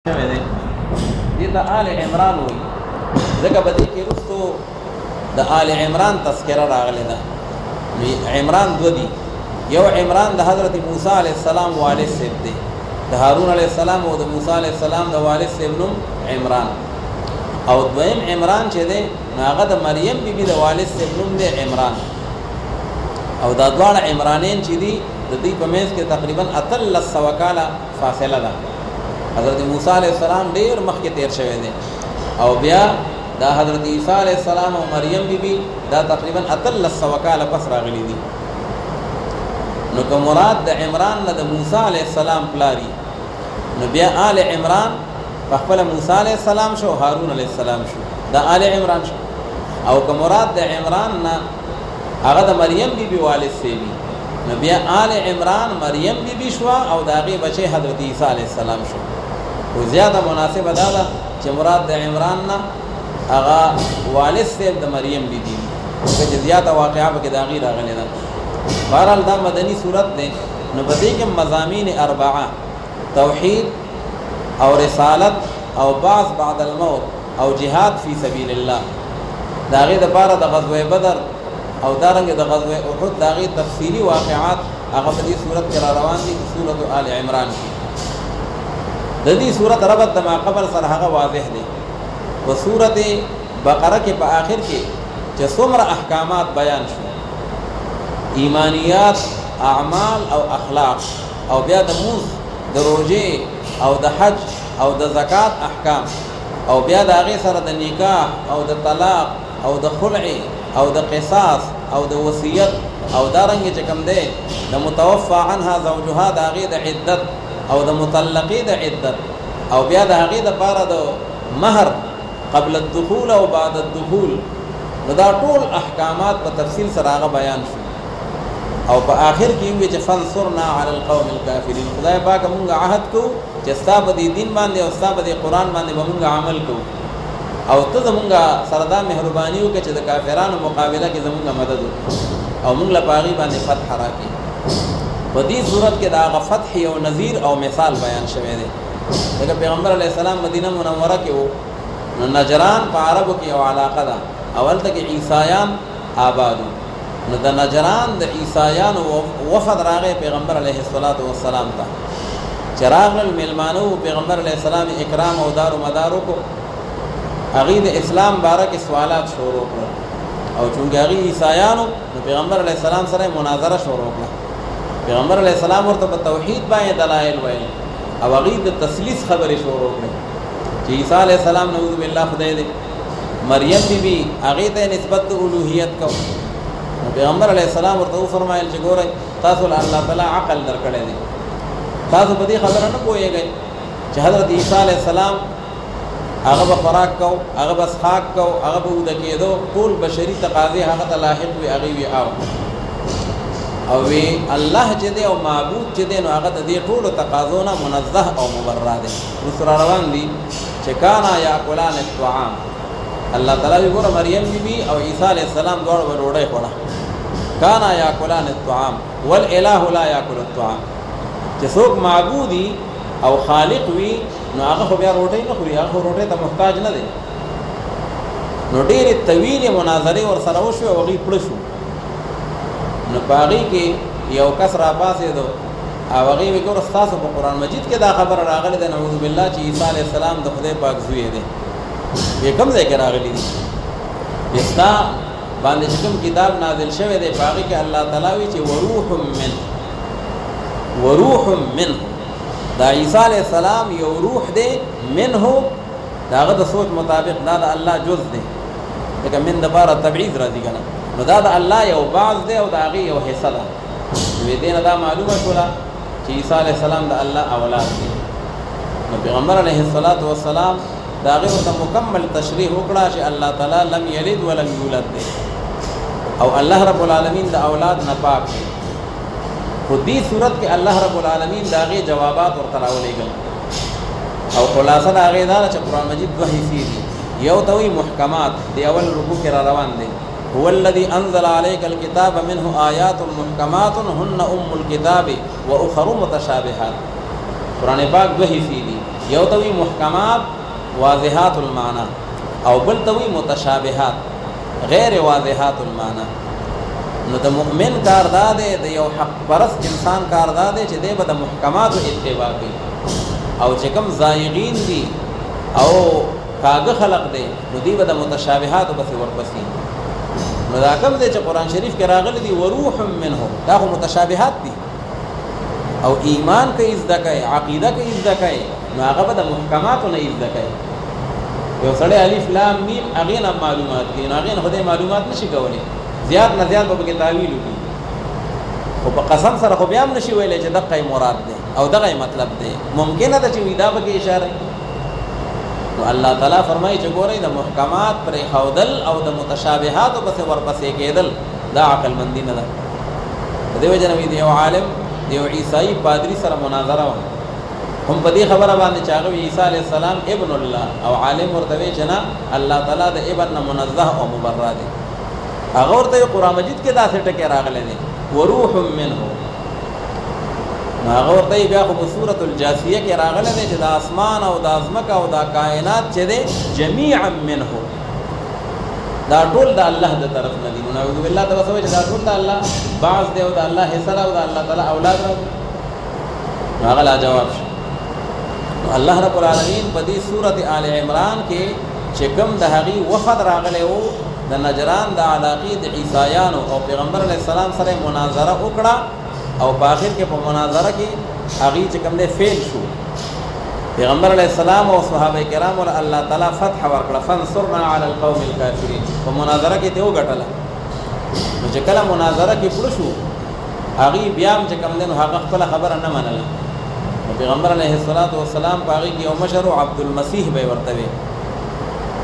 دي د آل عمران وي ځکه په دې کې وروستو د آل عمران تذکره راغلی ده. عمران دو دي، یو عمران د حضرت موسی علیه السلام والد صاحب دی، د هارون علیه السلام او د موسی علیه السلام د والد صاحب نوم عمران، او دویم عمران چې دی هغه د مریم بیبي د والد صاحب نوم دی عمران. او دا دواړه عمرانین چې دي د دې په منځ کې تقریبا 1300 کاله فاصله ده. حضرت موسی علیہ السلام ډیر مخکې تیر شوی دی، او بیا دا حضرت عیسی علیہ السلام او مریم بیبي دا تقریبا 1300 کاله پس راغلي دي. نو که مراد د عمران نه د موسی علیہ السلام پلاری، نو بیا آل عمران په خپل موسی علیہ السلام شو، هارون علیہ السلام شو، دا آل عمران شو. او که مراد د عمران نه هغه د مریم بیبي والد سیوی، نو بیا آل عمران مریم بیبي شو او د هغې بچی حضرت عیسی علیہ السلام شو. خو زیاده مناسبه دا ده چې مراد د عمران نه هغه والد صاحب د مریم بیبي وي، ځکه چې زیاته واقعه پکې د هغې راغلې ده. بهرحال دا مدني صورت دی، نو په دې کې مضامین اربعه، توحید او رسالت او بعث بعد الموت او جهاد فی سبیل الله، د هغې دپاره د غزوه بدر او دارنګه د غزوه احد د هغې تفصیلي واقعات هغه په دې صورت کې را روان دي په صورت آل عمران کې. د دې صورت ربط د ما قبل سره هغه واضح دی. په صورت بقره کې په آخر کې چې څومره احکامات بیان شو، ایمانیات، اعمال او اخلاق، او بیا د مونځ، د روژې او د حج او د زکات احکام، او بیا د هغې سره د نکاح او د طلاق او د خلع او د قصاص او د وصیت، او دارنګه چې کوم دی د متوفى عنها زوجها د هغې د عدت او د مطلقې د عدت، او بیا د هغې دپاره د مهر قبل الدخول او بعد الدخول، نو دا ټول احکامات په تفصیل سره هغه بیان شو. او په آخر کې وی چې فانصرنا علی القوم الکافرین، خدای پاک مونږ عهد کو چې ستا په دې دین باندې او ستا په دې قرآن باندې به مونږ عمل کو، او ته زمونږ سره دا مهرباني وکړه چې د کافرانو مقابله کې زمونږ مدد وکړي او مونږ له په هغې باندې فتح راکړي. په دې صورت کې د هغه فتح یو نظیر او مثال بیان شوی دی. ځکه پیغمبر علیه السلام مدینه منوره کې و، نو نجران په عربو کې یو علاقه ده، اول ته کې عیسایان آبادو، نو د نجران د عیسایانو وفد راغی پیغمبر علیه السلام ته، چې راغلل میلمانه و، پیغمبر علیه السلام اکرام او دار و مدار وکړو، هغې د اسلام باره کې سوالات شروع کړل، او چونکې هغې عیسایانو، نو پیغمبر علیه السلام سره مناظره شروع کړه. پیغمبر علیه السلام ورته په توحید باندې دلایل ویل، او هغې د تثلیث خبرې شروع کړې چې عیسی علیه السلام نعوذ بالله خدای دی، مریم بیبي هغې ته نسبت د الوهیت کو. نو پیغمبر علیه السلام ورته وفرمایل چې ګورئ تاسو له الله تعالی عقل درکړی دی، تاسو په دې خبره نه پوهېږئ چې حضرت عیسی علیه السلام هغه به خوراک کو، هغه به څښاک کو، هغه به اوده کېدو، ټول بشري تقاضې هغه ته لاحق وي، هغې وي او وی الله چې دی او معبود چې دی، نو هغه د دې ټولو تقاضو نه منزه او مبرا دی. اوس را روان دي چې کانا یاکلان الطعام، الله تعالی وی ګوره مریم بیبي او عیسی علیه السلام دواړو به ډوډۍ خوړه، کانا یاکلان الطعام والاله لا یاکل الطعام، چې څوک معبودي او خالق وي نو هغه خو بیا روټۍ نه خوري، هغه خو روټۍ ته محتاج نه دی. نو ډېرې طویلې مناظرې ورسره وشوې او هغې پړه شو. نو په هغې کې یو کس راپاڅېدو او هغې ویې ګوره ستاسو په قرآن مجید کې دا خبره راغلې ده نعوذ بالله چې عیسی علیه السلام د خدای پاک زوی دی. وی کوم ځای کې راغلي دي؟ وی ستا باندې چې کوم کتاب نازل شوی دی په هغې کې الله تعالی وایي چې وروح منه، دا عیسی علیه السلام یو روح دی، منه د هغه د سوچ مطابق دا د الله جز دی، لکه من دپاره تبعیض راځي که نه، نو دا د الله یو بعض دی او د هغې یو حصه ده. نو دې نه دا معلومه شوله چې عیسی علیه السلام د الله اولاد دی. نو پیغمبر علیه السلام د هغې ورته مکمل تشریح وکړه چې الله تعالی لم یلد ولم یولد دی، او الله رب العالمین د اولاد نه پاک دی. خو دې صورت کې الله رب العالمین د هغې جوابات ورته راولېږل، او خلاصه د هغې دا ده چې قرآن مجید 2 حصې دي. یو ته وایي محکمات، د اول رکوع کې را روان دی، هو الذي انزل عليك الكتاب منه آيات محكمات هن الكتاب واخر متشابهات. قرآن پاک 2 حصې دي، یو ته وی محکمات واضحات المعنى او بل ته وی متشابهات غیر واضحات المعنى. نو د مؤمن کار دا دی، د یو حق پرست انسان کار دا دی چې دی به د محکماتو اتباع کوي، او چې کوم زائغین دي او کاږه خلق دی نو دی به د متشابهاتو پسې ورپسې. نو دا کوم دی چې قرآن شریف کې راغلی دی وروح منه، دا خو متشابهات دي، او ایمان کې زده کوي، عقیده کې زده کوي، نو هغه به د محکماتو نه زده کوي. یو سړی الف لام میم هغې نه معلومات کوي، نو هغې نه خدای معلومات نشي کولی، زیات نه زیات به پکې تاویل وکړي، خو په قسم سره خو بیا هم نشي ویلی چې دغه مراد دی او دغه مطلب دی. ممکنه ده چې وي دا پکې اشاره. نو الله تعالی فرمایي چې ګورئ د محکمات پرې ښودل او د متشابهاتو پسې ورپسې کېدل دا عقلمندي نه ده. د دې وجه نه وي د یو عالم د یو عیسائی پادري سره مناظره وه، هم په دې خبره باندې چې هغه عیسی علیه السلام ابن الله، او عالم ورته وی چې نه الله تعالی د ابن نه منزه او مبرأ دی. هغه ورته قرآن مجید کې داسې ټکي راغلی دی وروح منه. هغه ورته بیا خو په سورة الجاثیه کې راغلی دی چې د اسمان او د ځمکه او د کائنات چې دی جمیعا منه، دا ټول د الله د طرف نه دي. نعوذ بالله ته وسوي چې دا ټول د الله بعض دی او د الله حصہ او د الله تعالی اولاد راځي. هغه لا جواب شي. الله رب العالمین په دې سورة آل عمران کې چې کوم د هغې وفد راغلی و د نجران د علاقې د عیسایانو او پیغمبر علیه السلام سره مناظره وکړه، او په آخر کې په مناظره کې هغې چې کوم دی فیل شو. پیغمبر علیه السلام او صحابه کرامو له الله تعالی فتح ورکړه، فانصرنا علی القوم الکافرین. په مناظره کې ته وګټله. نو چې کله مناظره کې پوره شو هغې بیا هم چې کوم دی نو هغه خپله خبره نه منله. پیغمبر علیه السلام په هغې کې یو مشر عبدالمسیح به یې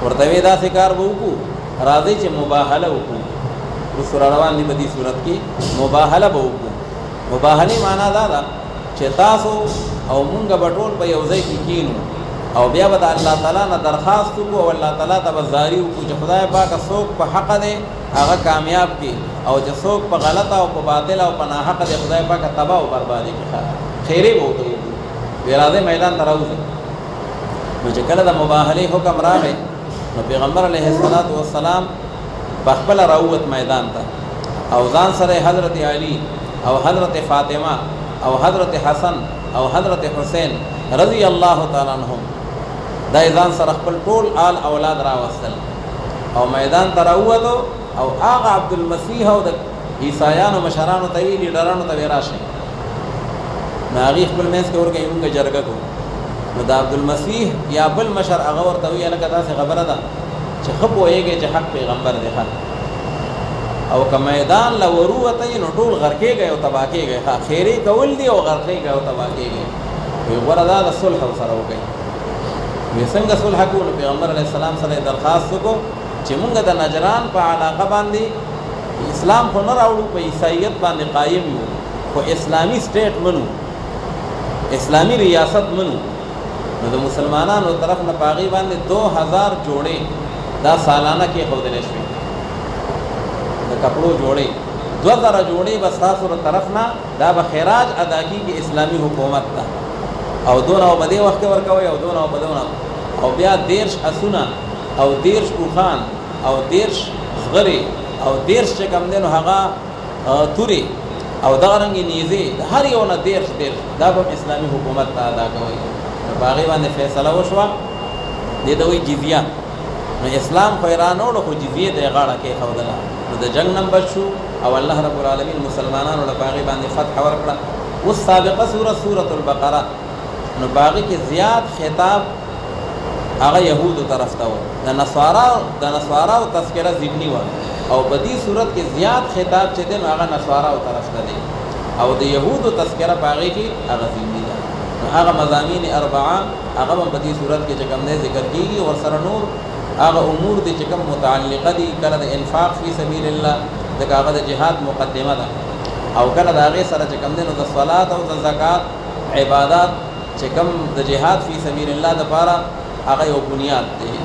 ورته وی داسې کار به وکړو راځئ چې مباهله وکړو. اوس را روان دي په دې صورت کې مباهله به وکړو. مباهلې معنا دا ده چې تاسو او مونږ به ټول په یو ځای کې کینو، او بیا به د الله تعالی نه درخواست وکړو، او الله تعالی ته به زاري وکړو چې خدای پاکه څوک په حقه دی هغه کامیاب کړي، او چې څوک په غلطه او په باطله او په ناحقه دی خدای پاکه تباه او بربادي کړي. خیرې به ورته وکړو، وی راځئ میدان ته راوځئ. نو چې کله د مباهلې حکم راغی نو پیغمبر علیه السلام په خپله راووت میدان ته، او ځان سره حضرت علی او حضرت فاطمه او حضرت حسن او حضرت حسین رضی الله تعالی عنهم دا ځان سره خپل ټول آل اولاد راوستل، او میدان ته راووتو، او هغه عبدالمسیح او د عیسایانو مشرانو ته وی لیډرانو ته وی راشئ. نو هغې خپل منځ کې ورکوي مونږ جرګه کوو. نو د عبدالمسیح یا بل مشر هغه ورته وی هلکه داسې خبره ده چې ښه پوهېږئ چې حق پیغمبر دی ښه، او که میدان له ورووتئ نو ټول غرقېږئ او تباه کېږئ. ښه خیرې کول دي او غرقېږئ او تباه کېږئ. وی غوره دا د صلح ورسره وکئ. وی څنګه صلح کوو؟ نو پیغمبر علیه السلام سره یې درخواست وکړو چې مونږ د نجران په علاقه باندې اسلام خو نه راوړو، په عیسایت باندې قایم یو، خو اسلامي سټیټ منو، اسلامي ریاست منو. نو د مسلمانانو طرف نه په هغې باندې 2000 جوړې دا سالانه کېښودلی شوې، د کپړو جوړې 2000 جوړې به ستاسو د طرف نه دا به خراج ادا کېږي اسلامي حکومت ته، او دونه به دې وخت کې ورکوئ او دونه به دونه، او بیا 13 اسونه او 13 اوښان او 13 زغرې او 13 چې کوم دی نو هغه تورې او دغه رنګې نیزې د هر یو نه 13 دا به اسلامي حکومت ته ادا کوئ. نو په هغې باندې فیصله وشوه، دې ته وایي جزیه. نو اسلام خو یې رانوړو خو جزیې ته یې غاړه کېښودله. نو د جنګ نه بچ شو، او الله رب العالمین مسلمانانو له په هغې باندې فتح ورکړه. اوس سابقه سورة البقره، نو په هغې کې زیات خطاب هغه یهودو طرف ته و، د نصاراو تذکره ضمني وه، او په دې صورت کې زیات خطاب چې دی نو هغه نصاراو طرف ته دی، او د یهودو تذکره په هغې کې هغه ضمني ده. نو هغه مضامین اربعه هغه هم په دې صورت کې چې کوم دی ذکر کېږي، ورسره نور هغه امور دي چې کوم متعلقه دي کله د انفاق فی سبیل الله، ځکه هغه د جهاد مقدمه ده، او کله د هغې سره چې کوم دی نو د صلات او د زکات عبادات چې کوم د جهاد فی سبیل الله دپاره هغه یو بنیاد دی،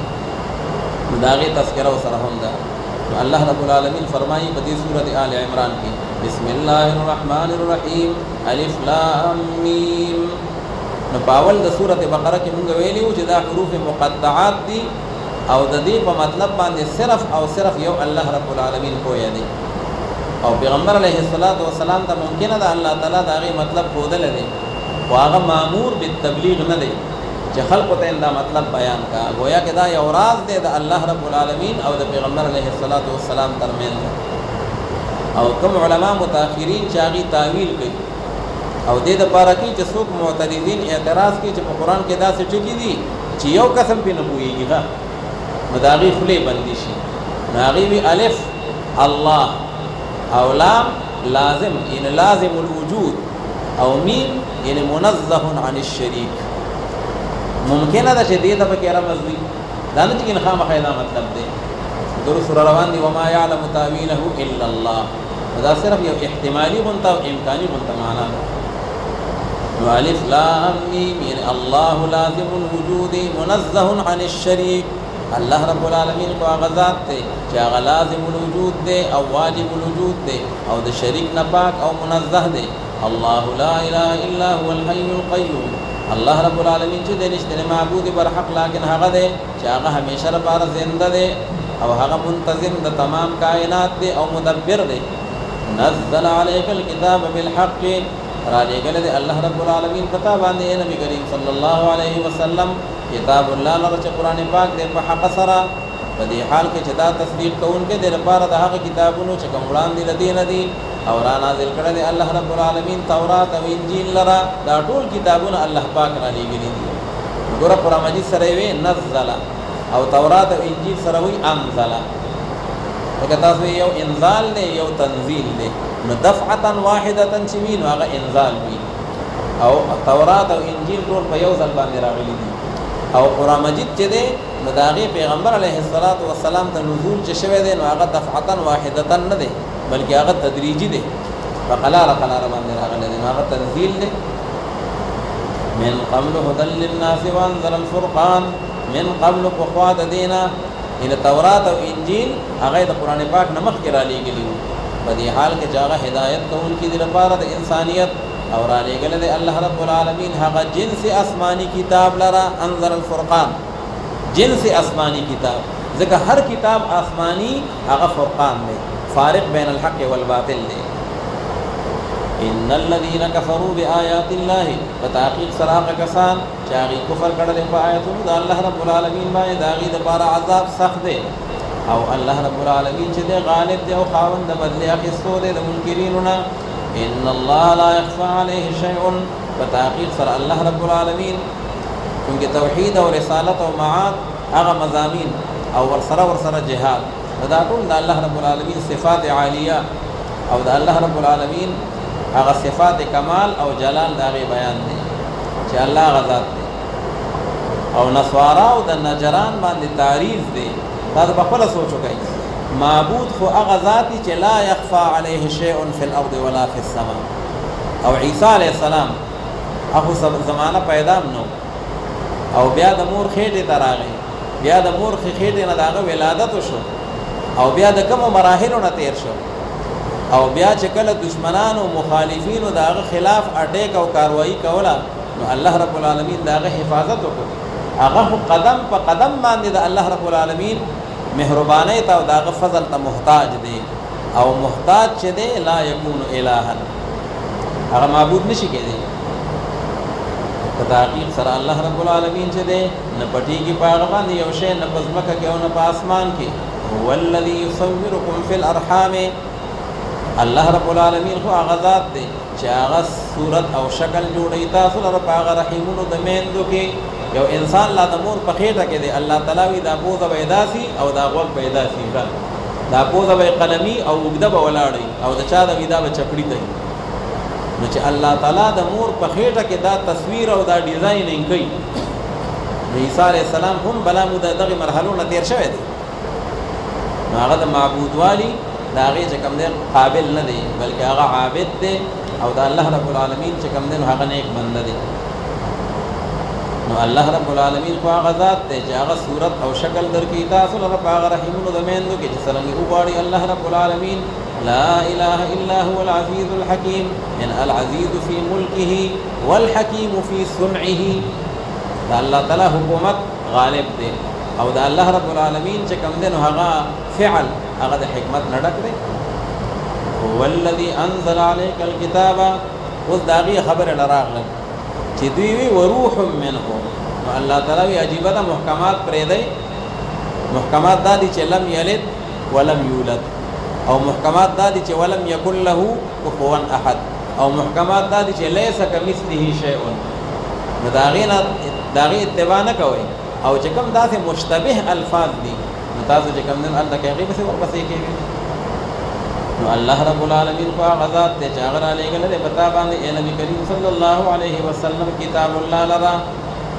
نو د هغې تذکره ورسره هم ده. الله رب العالمین فرمایي په دې سورة آل عمران کې بسم الله الرحمن الرحیم الف لام میم نو پاول د سورۃ بقره کې موږ ویلیو چې دا حروف مقطعات دي او د دې په مطلب باندې صرف او صرف یو الله رب العالمین پوهه دی او پیغمبر علیه الصلاۃ والسلام ته ممکنه ده الله تعالی دا غي مطلب بودل دی او هغه مامور بالتبلیغ نه دی چې خلق ته دا مطلب بیان کا گویا کې دا یو راز دی د الله رب العالمین او د پیغمبر علیه الصلاۃ والسلام ترمنځ او کوم علما متأخرین چې هغه تعویل کوي او دې د پاره کې چې څوک معترضین اعتراض کوي چې په قران کې دا څه ټکی دي چې یو قسم په نه پويږي ها مداغي خلی بندي شي ناغي وی الف الله او لام لازم ان لازم الوجود او میم یعنی منزه عن الشریک ممکنه ده چې دې د فکر رمزوي دا نه چې خامخا دا مطلب دی در سور روان دی وما يعلم تاويله الا الله دا صرف یو احتمالي غونته او امکاني غونته معنا ده الف لام میم یعنی الله لازم الوجود منزه عن الشریک الله رب العالمین کو غزاد ته چې هغه لازم الوجود دی او واجب الوجود دی او د شریک نه پاک او منزه دی الله لا اله الا هو الحي القيوم الله رب العالمین چې د نشته معبود بر حق لیکن هغه دی چې هغه همیشه لپاره زنده دی او هغه منتظم د تمام کائنات دی او مدبر دی نزل عليك الكتاب بالحق را لګل دی الله رب العالمین پتا باندې نبی کریم صلی الله علیه وسلم کتاب الله لغه قرآن پاک دی په حق سره په دې حال کې چې دا تصدیق کوونکې د لپاره د هغه کتابونو چې کوم وړاندې لدی نه دي او را نازل کړی دی الله رب العالمین تورات او انجیل لرا دا ټول کتابونه الله پاک را لګلی دي ګوره قرآن مجید سره وی نزل او تورات او انجیل سره وی انزل وکړه تاسو یو انزال دی یو تنزیل دی نو دفعه واحده چې وی نو هغه انزال وی او تورات او انجیل ټول په یو ځل باندې راغلي دي او قرآن مجید چې دی نو د هغې پیغمبر علیه الصلاۃ والسلام ته نزول چې شوی دی نو هغه دفعه واحده نه دی بلکې هغه تدریجي دی په قلاره باندې راغلی دی نو هغه تنزیل دی من قبل هدى للناس وانزل الفرقان من قبل پخوا د دینا ان تورات او انجیل هغه د قرآن پاک نه مخکې رالیږلي وو په دې حال کې چې هغه هدایت کوونکي د لپاره د انسانیت او را لګل دی الله رب العالمین هغه جنس آسمانی کتاب لرا انزل الفرقان جنس آسمانی کتاب ځکه هر کتاب آسمانی هغه فرقان دی فارق بین الحق والباطل دی ان الذين كفروا بآيات الله فتحقیق سراغ کسان چې هغه کفر کړل په آیاتونو د الله رب العالمین باندې داغي د لپاره عذاب سخت دی او الله رب العالمین چې دی غالب دی او خاوند د بدله اخیستو دی د منکرینو نه ان الله لا يخفى عليه شيء فتحقیق سر الله رب العالمین چونکه توحید او رسالت او معاد هغه مضامین او ورسره جهاد دا ټول د الله رب العالمین صفات عالیه او د الله رب العالمین هغه صفات کمال او جلال دغه بیان دي چې الله غزاد دي او نسوارا او د نجران باندې تعریف دي دا په خپل سوچو کوي معبود خو هغه ذاتی چې لا يخفى عليه شيء في الارض ولا في السماء او عیسی علیہ السلام هغه زمانہ پیدا نو او بیا د مور خېټه تراغه بیا د مور خېټه نه داغه ولادت شو او بیا د کوم مراحلو نه تیر شو او بیا چې کله دشمنانو مخالفینو داغه خلاف اٹیک او کاروایی کوله نو الله رب العالمین داغه حفاظت وکړ هغه قدم په قدم باندې د الله رب العالمین مهرباني ته او داغه فضل ته محتاج دی او محتاج چې دی لا یکون الها هغه معبود نشي کېدی په تحقیق سره الله رب العالمین چې دی نه پټیږي په هغه باندې یو شی نه پزمکه کې او نه په اسمان کې هو الذي يصوركم في الارحام الله رب العالمین خو هغه ذات دی چې هغه صورت او شکل جوړی تاسو لپاره په هغه رحیمونو د میندو کې یو انسان لا د مور په خېټه کې دی الله تعالی وی دا بوزه پیداسي او دا غوږ پیداسي دا بوزه به قلمي او وګده به ولاړی او د چا د ویدا به چپړی دی نو چې الله تعالی د مور په خېټه کې دا تصویر او دا ډیزاینینګ کوي عیسی علیہ السلام هم بلا مو دغه مرحلو نه تیر شوی دی هغه د معبود والی دا هغه چې کوم دی قابل نه دی بلکې هغه عابد دی او د الله رب العالمین چې کوم دی هغه نیک بنده دی نو الله رب العالمین خو هغه ذات دی چې هغه صورت او شکل درکې تاسو لپاره په هغه رحیمونو د میندو کې چې څرنګه وغواړي الله رب العالمین. لا اله الا هو العزيز الحكيم، ان العزيز في ملكه والحكيم في صنعه. دا الله تعالی حکومت غالب دی او دا الله رب العالمین چې کوم دی نو هغه فعل هغه د حکمت نه ډک دی. هو الذي انزل عليك الكتاب، اوس دا غي خبر لراغله چې دوی وی وروح منه. الله تعالی وی عجیبه ده محکمات پرې دی. محکمات دا دي چې لم یلد ولم یولد، او محکمات دا دي چې ولم یکن له کفوا احد، او محکمات دا دي چې لیس کمثله شیء. نو دا غي اتباع نه کوي، او چې کوم داسې مشتبه الفاظ دي نو تاسو چې کوم دین الله کوي به ورپسې کوي. نو الله رب العالمین په غزاد ته چاغر علی ګل له پتا باندې اے نبی کریم صلی الله علیه وسلم کتاب الله لرا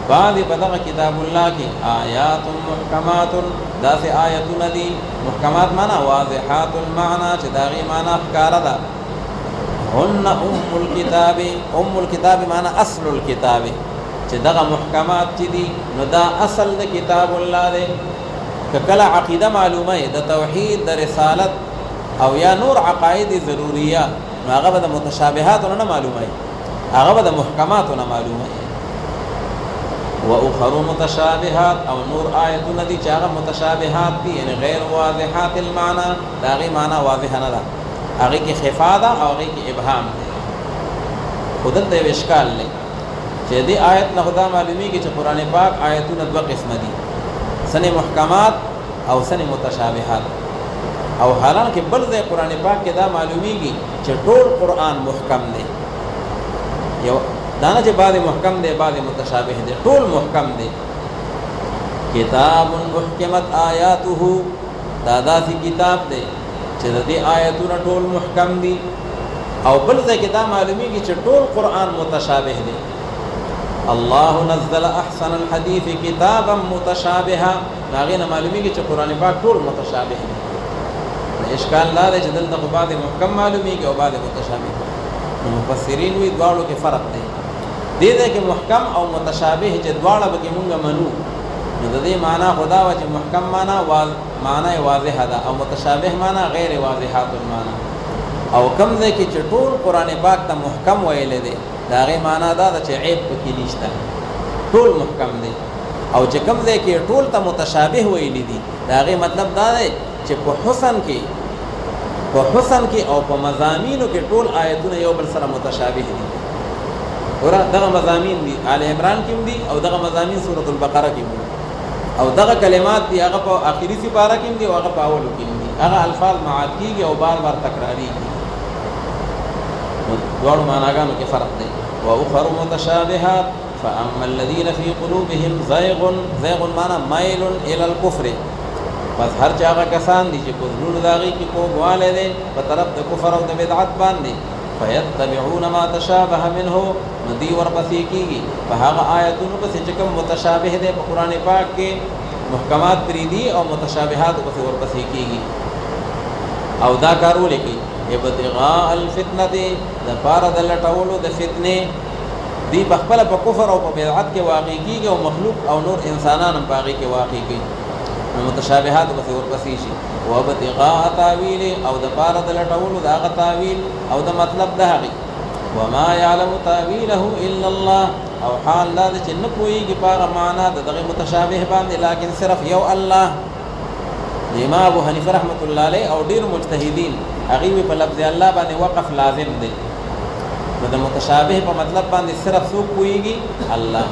بعد بدغه کتاب الله کې آیات محکمات، داسې آیتونه دي محکمات معنا واضحات المعنى چې داغي معنا ښکارا ده. هن ام الكتاب معنا اصل الكتاب، چې دغه محکمات چې دي نو دا اصل د کتاب الله دی. کله عقیده معلومه د توحید د رسالت او یا نور عقاید ضروریه نو هغه به د متشابهات نه معلومه، هغه به د محکمات نه معلومه. و اخر متشابهات، او نور آیتونه دي چې هغه متشابهات دي یعنی غیر واضحات المعنى، دا غي معنی واضح نه ده، هغه کې خفا ده او هغه کې ابهام ده. خودت د اشکال نه چې دې آیت نه خدا معلومیږي چې قران پاک آیتونه دوه قسم دي، سنه محکمات او سنه متشابهات. او حالانکه بل ځای قران پاک کې دا معلومیږي چې ټول قران محکم دی، یو دانه چې بعض محکم دی بعض متشابه دی، ټول محکم دی. کتاب محکمت آیاته، دا داسې کتاب دی چې د دې آیتونه ټول محکم دي. او بل ځای کې دا معلومیږي چې ټول قران متشابه دی. الله نزل احسن الحديث كتابا متشابها، داغه نه معلومیږي چې قران پاک ټول متشابه دی. اشکال لا دی چې دلته خو بعض محکم معلومیږي او بعض متشابه. مفسرین وی دواړو کې فرق دی. دې دې کې محکم او متشابه چې دواړه به موږ منو، نو د دې معنا خدا وا چې محکم معنا واضحه ده او متشابه معنا غیر واضحات المعنى. او کم ځای کې چې ټول قران پاک ته محکم ویل دي دا غي معنا دا چې عیب پکې نشته، ټول محکم دي. او چې کم ځای کې ټول ته متشابه ویل دي دا غي مطلب دا دی چې په حسن کې او په مضامینو کې ټول آیتونه یو بل سره متشابه دي. ورا دغه مضامین دي آل عمران کې دي او دغه مضامین سورۃ البقره کې دي، او دغه کلمات دي هغه په آخري سپاره کې دي او هغه په اولو کې دي. هغه الفاظ معاد کیږي او بار بار تکراریږي. دوړو معناګانو کې فرق دی. و اخر متشابهات فاما الذين في قلوبهم زيغ معنا ميل الى الكفر، بس هر چا هغه کسان دي چې په زړونو داغي کې کوواله دي په طرف د کفر او د بدعت باندې، فيتبعون ما تشابه منه، ندي ورپسې کیږي په هغه آیاتونو پسې چې کوم متشابه دي په قران پاک کې محکمات پری دي او متشابهات پسې ورپسې کیږي. او دا کارول کوي ابتغاء الفتنه، د پاره د لټولو د فتنه دی په خپل په کفر او په بدعت کې واقع کیږي او مخلوق او نور انسانان هم باغی کې واقع کیږي. متشابهات به ورپسې شي. او ابتغاء تاویل، او د پاره د لټولو د هغه تاویل او د مطلب د هغه. وما يعلم تاويله الا الله، او حال لا چې نه پويږي په هغه معنا د دغه متشابه باندې لیکن صرف یو الله. امام ابو حنیفه رحمت الله علیه او ډیر مجتهدین هغه په لفظ الله باندې وقف لازم دی. د متشابه په مطلب باندې صرف څوک پويږي الله.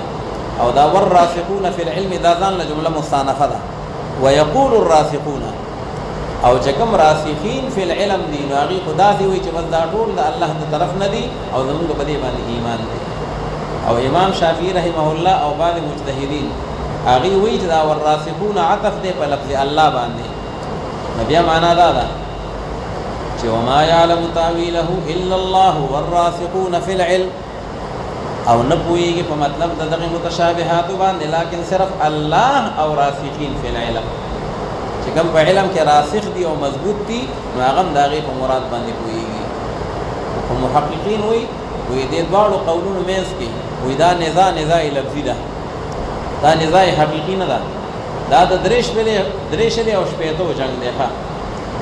او دا والراسخون فی العلم دا ځان له جمله مستانفه ده. ويقول الراسخون، او چکم راسخین فی العلم دی نو هغه خدا دی وی چې بس دا ټول د الله د طرف نه دی او زمونږ په دې باندې ایمان دی. او امام شافعی رحمه الله او بعض مجتهدین هغه وی چې دا والراسخون عطف دی په لفظ الله باندې. نبی معنا دا ده چې وما يعلم تاويله الا الله والراسخون في العلم، او نه پوهیږي په مطلب د دغه متشابهات باندې لیکن صرف الله او راسخین فی العلم، چې کوم په علم کې راسخ دي او مضبوط دي نو هغه د هغې په مراد باندې پوهیږي. خو محققین وی دې دواړو قولونو منځ کې وی دا نزاع لفظي ده، دا نزاع حقیقی نه ده، دا د درې شلې او شپېتو جنګ دی.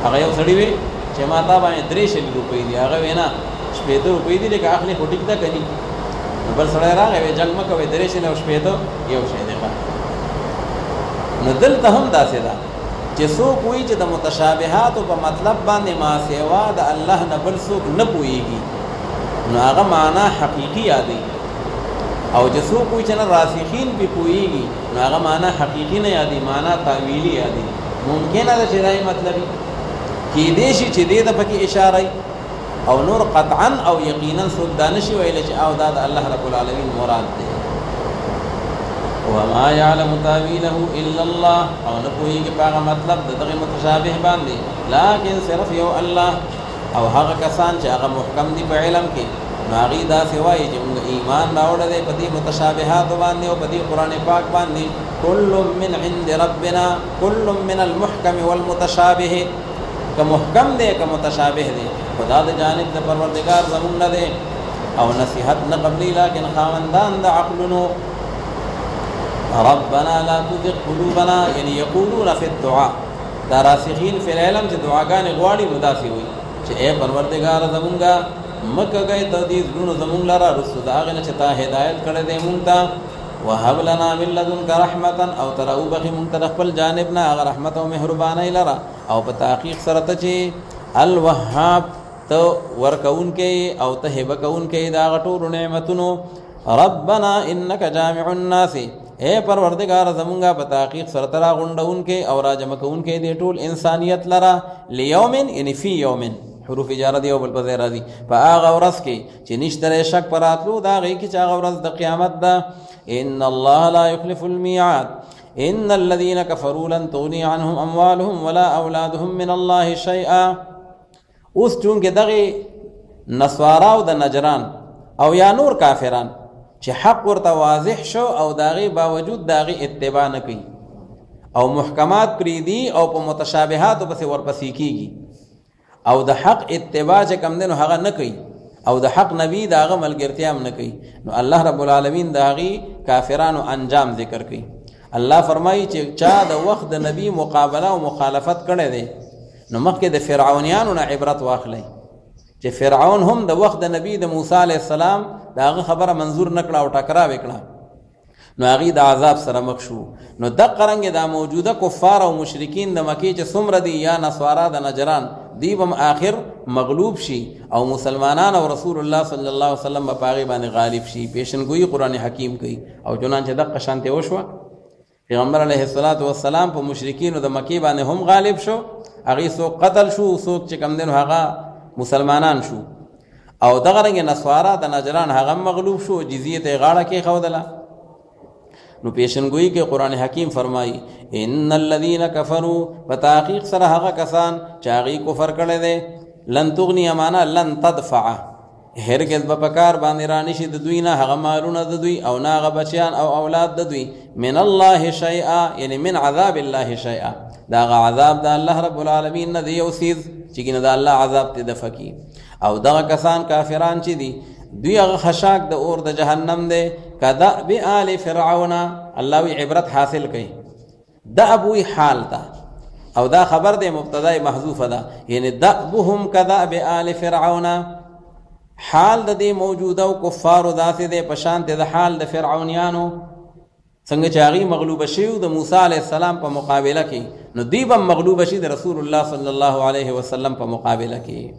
هغه یو سړی وي چې ما تا باندې 3 روپۍ دي، هغه وینا 70 روپۍ دي لکه اخلي خو ټیک ده کني. بل سړی راغی وی جنګ مکه وی 3 او 70 یو شی دی. نو دلته هم داسې ده چې څوک وایي چې د متشابهاتو په مطلب باندې ما سوا د الله نه بل څوک نه پوهېږي، نو هغه معنا حقیقي یادوي. او چې څوک وایي چې نه راسخین پې پوهېږي، نو هغه معنا حقیقي نه یادوي، معنا تاویلي یادوي. ممکنه ده چې دا یې مطلبي کېدی شي چې دې ته پکې اشاره او نور قطعا او یقینا څوک دا نشي ویلی چې او دا د الله رب العالمین مراد دی. وما يعلم تاويله الا الله، او نه پوهېږي په هغه مطلب د دغه متشابه باندې لیکن صرف یو الله او هغه کسان چې هغه محکم دي په علم کې، نو هغوی داسې وایي چې موږ ایمان راوړی دی په دې متشابهاتو باندې او په دې قرآن پاک باندې. کل من عند ربنا کل من المحکم والمتشابه، که محکم دی که متشابه دی خدا د جانب د پروردگار زمونږ نه دی او نصیحت نه قبلی، لیکن خاوندان د عقلونو. ربنا لا تزغ قلوبنا، یعنی یقولون فی الدعاء، دا راسخین فی العلم چې دعاګانې غواړي نو داسې وایي چې ای پروردگار زمونږه مکه گئے ته دې زړونو زمونږ لره رسو د هغې نه چې تا هدایت کړی دی مونږ ته. وهب لنا من لدنک رحمتا، او ته راوبخي مونږ ته د خپل جانب نه هغه رحمت او مهربانۍ لره. او په تحقیق سره ته چې الوهاب ته ورکوونکی او ته هبه کوونکی د هغه ټولو نعمتونو. ربنا انک جامع الناس، اے پروردگار زمونږه په تحقیق سره ته راغونډونکی او راجمع کوونکی د ټول انسانیت لره. لیوم یعنی فی یومن، حروف اجاره دی او بل په ځای راځي په هغه ورځ کې چې نشته شک پر راتلو د هغې کې چې هغه ورځ د قیامت ده. ان الله لا يخلف الميعاد ان الذين كفروا لن تغني عنهم اموالهم ولا اولادهم من الله شيئا. اوس چونکې دغې نصارا او د نجران او یا نور کافران چې حق ورته واضح شو او د هغې باوجود د هغې اتباع نه کوي او محکمات پرېږدي او په متشابهاتو پسې ورپسې کېږي او د حق اتباع چې کوم دی نو هغه نه کوي او د حق نبی د هغه ملګرتیا هم نه کوي، نو الله رب العالمین د هغې کافرانو انجام ذکر کوي. الله فرمایي چې چا د وخت د نبی مقابله او مخالفت کړی دی نو مخکې د فرعونیانو نه عبرت واخلئ چې فرعون هم د وخت د نبی د موسی علیه السلام د هغه خبره منظور نه کړه او ټکراو یې کړه، نو هغې د عذاب سره مخ شو. نو دقه رنګې دا موجوده کفار او مشرکین د مکې چې څومره دي یا نصوارا د نجران، دی بم آخر مغلوب شي او مسلمانان او رسول الله صلی الله علیه وسلم په هغې باندې غالب شي. پیشنګویي قرآن حکیم کوي او چنانچه دقه شانتې وشوه. پیغمبر علیه السلام په مشرکینو د مکې باندې هم غالب شو، هغې څوک قتل شو، څوک چې کوم دی نو هغه مسلمانان شو. او دغه رنګې نصوارا د نجران هغه مغلوب شو، جزیې ته یې غاړه کېښودله. نو پیشنگوئی کے قرآن حکیم فرمائی ان الذین کفروا، بتحقیق سره هغه کسان چې هغوی کفر کړی دی، لن تغنی معنا لن تدفع، هرگز به په کار باندې رانشي د دوی نه هغه مالونه د دوی او نه هغه بچیان او اولاد د دوی، من الله شیئا یعنی من عذاب الله شیئا، دا هغه عذاب د الله رب العالمین نه دی یو څیز چې ګینه د الله عذاب ته دفع کی. او دغه کسان کافران چې دي دوی هغه خشاک د اور د جهنم دی کدأب آل فرعون. الله وی عبرت حاصل کړي دأب وی حال تا او دا خبر دی مبتدا محذوفه ده، یعنی دأبهم کدأب آل فرعون، حال د دې موجوده او کفارو داسې دی په شان د حال د فرعونیانو څنګه چې هغوی مغلوبه شوي د موسی علیه السلام په مقابله کې، نو دوی به مغلوبه شي د رسول الله صلی الله علیه وسلم په مقابله کې.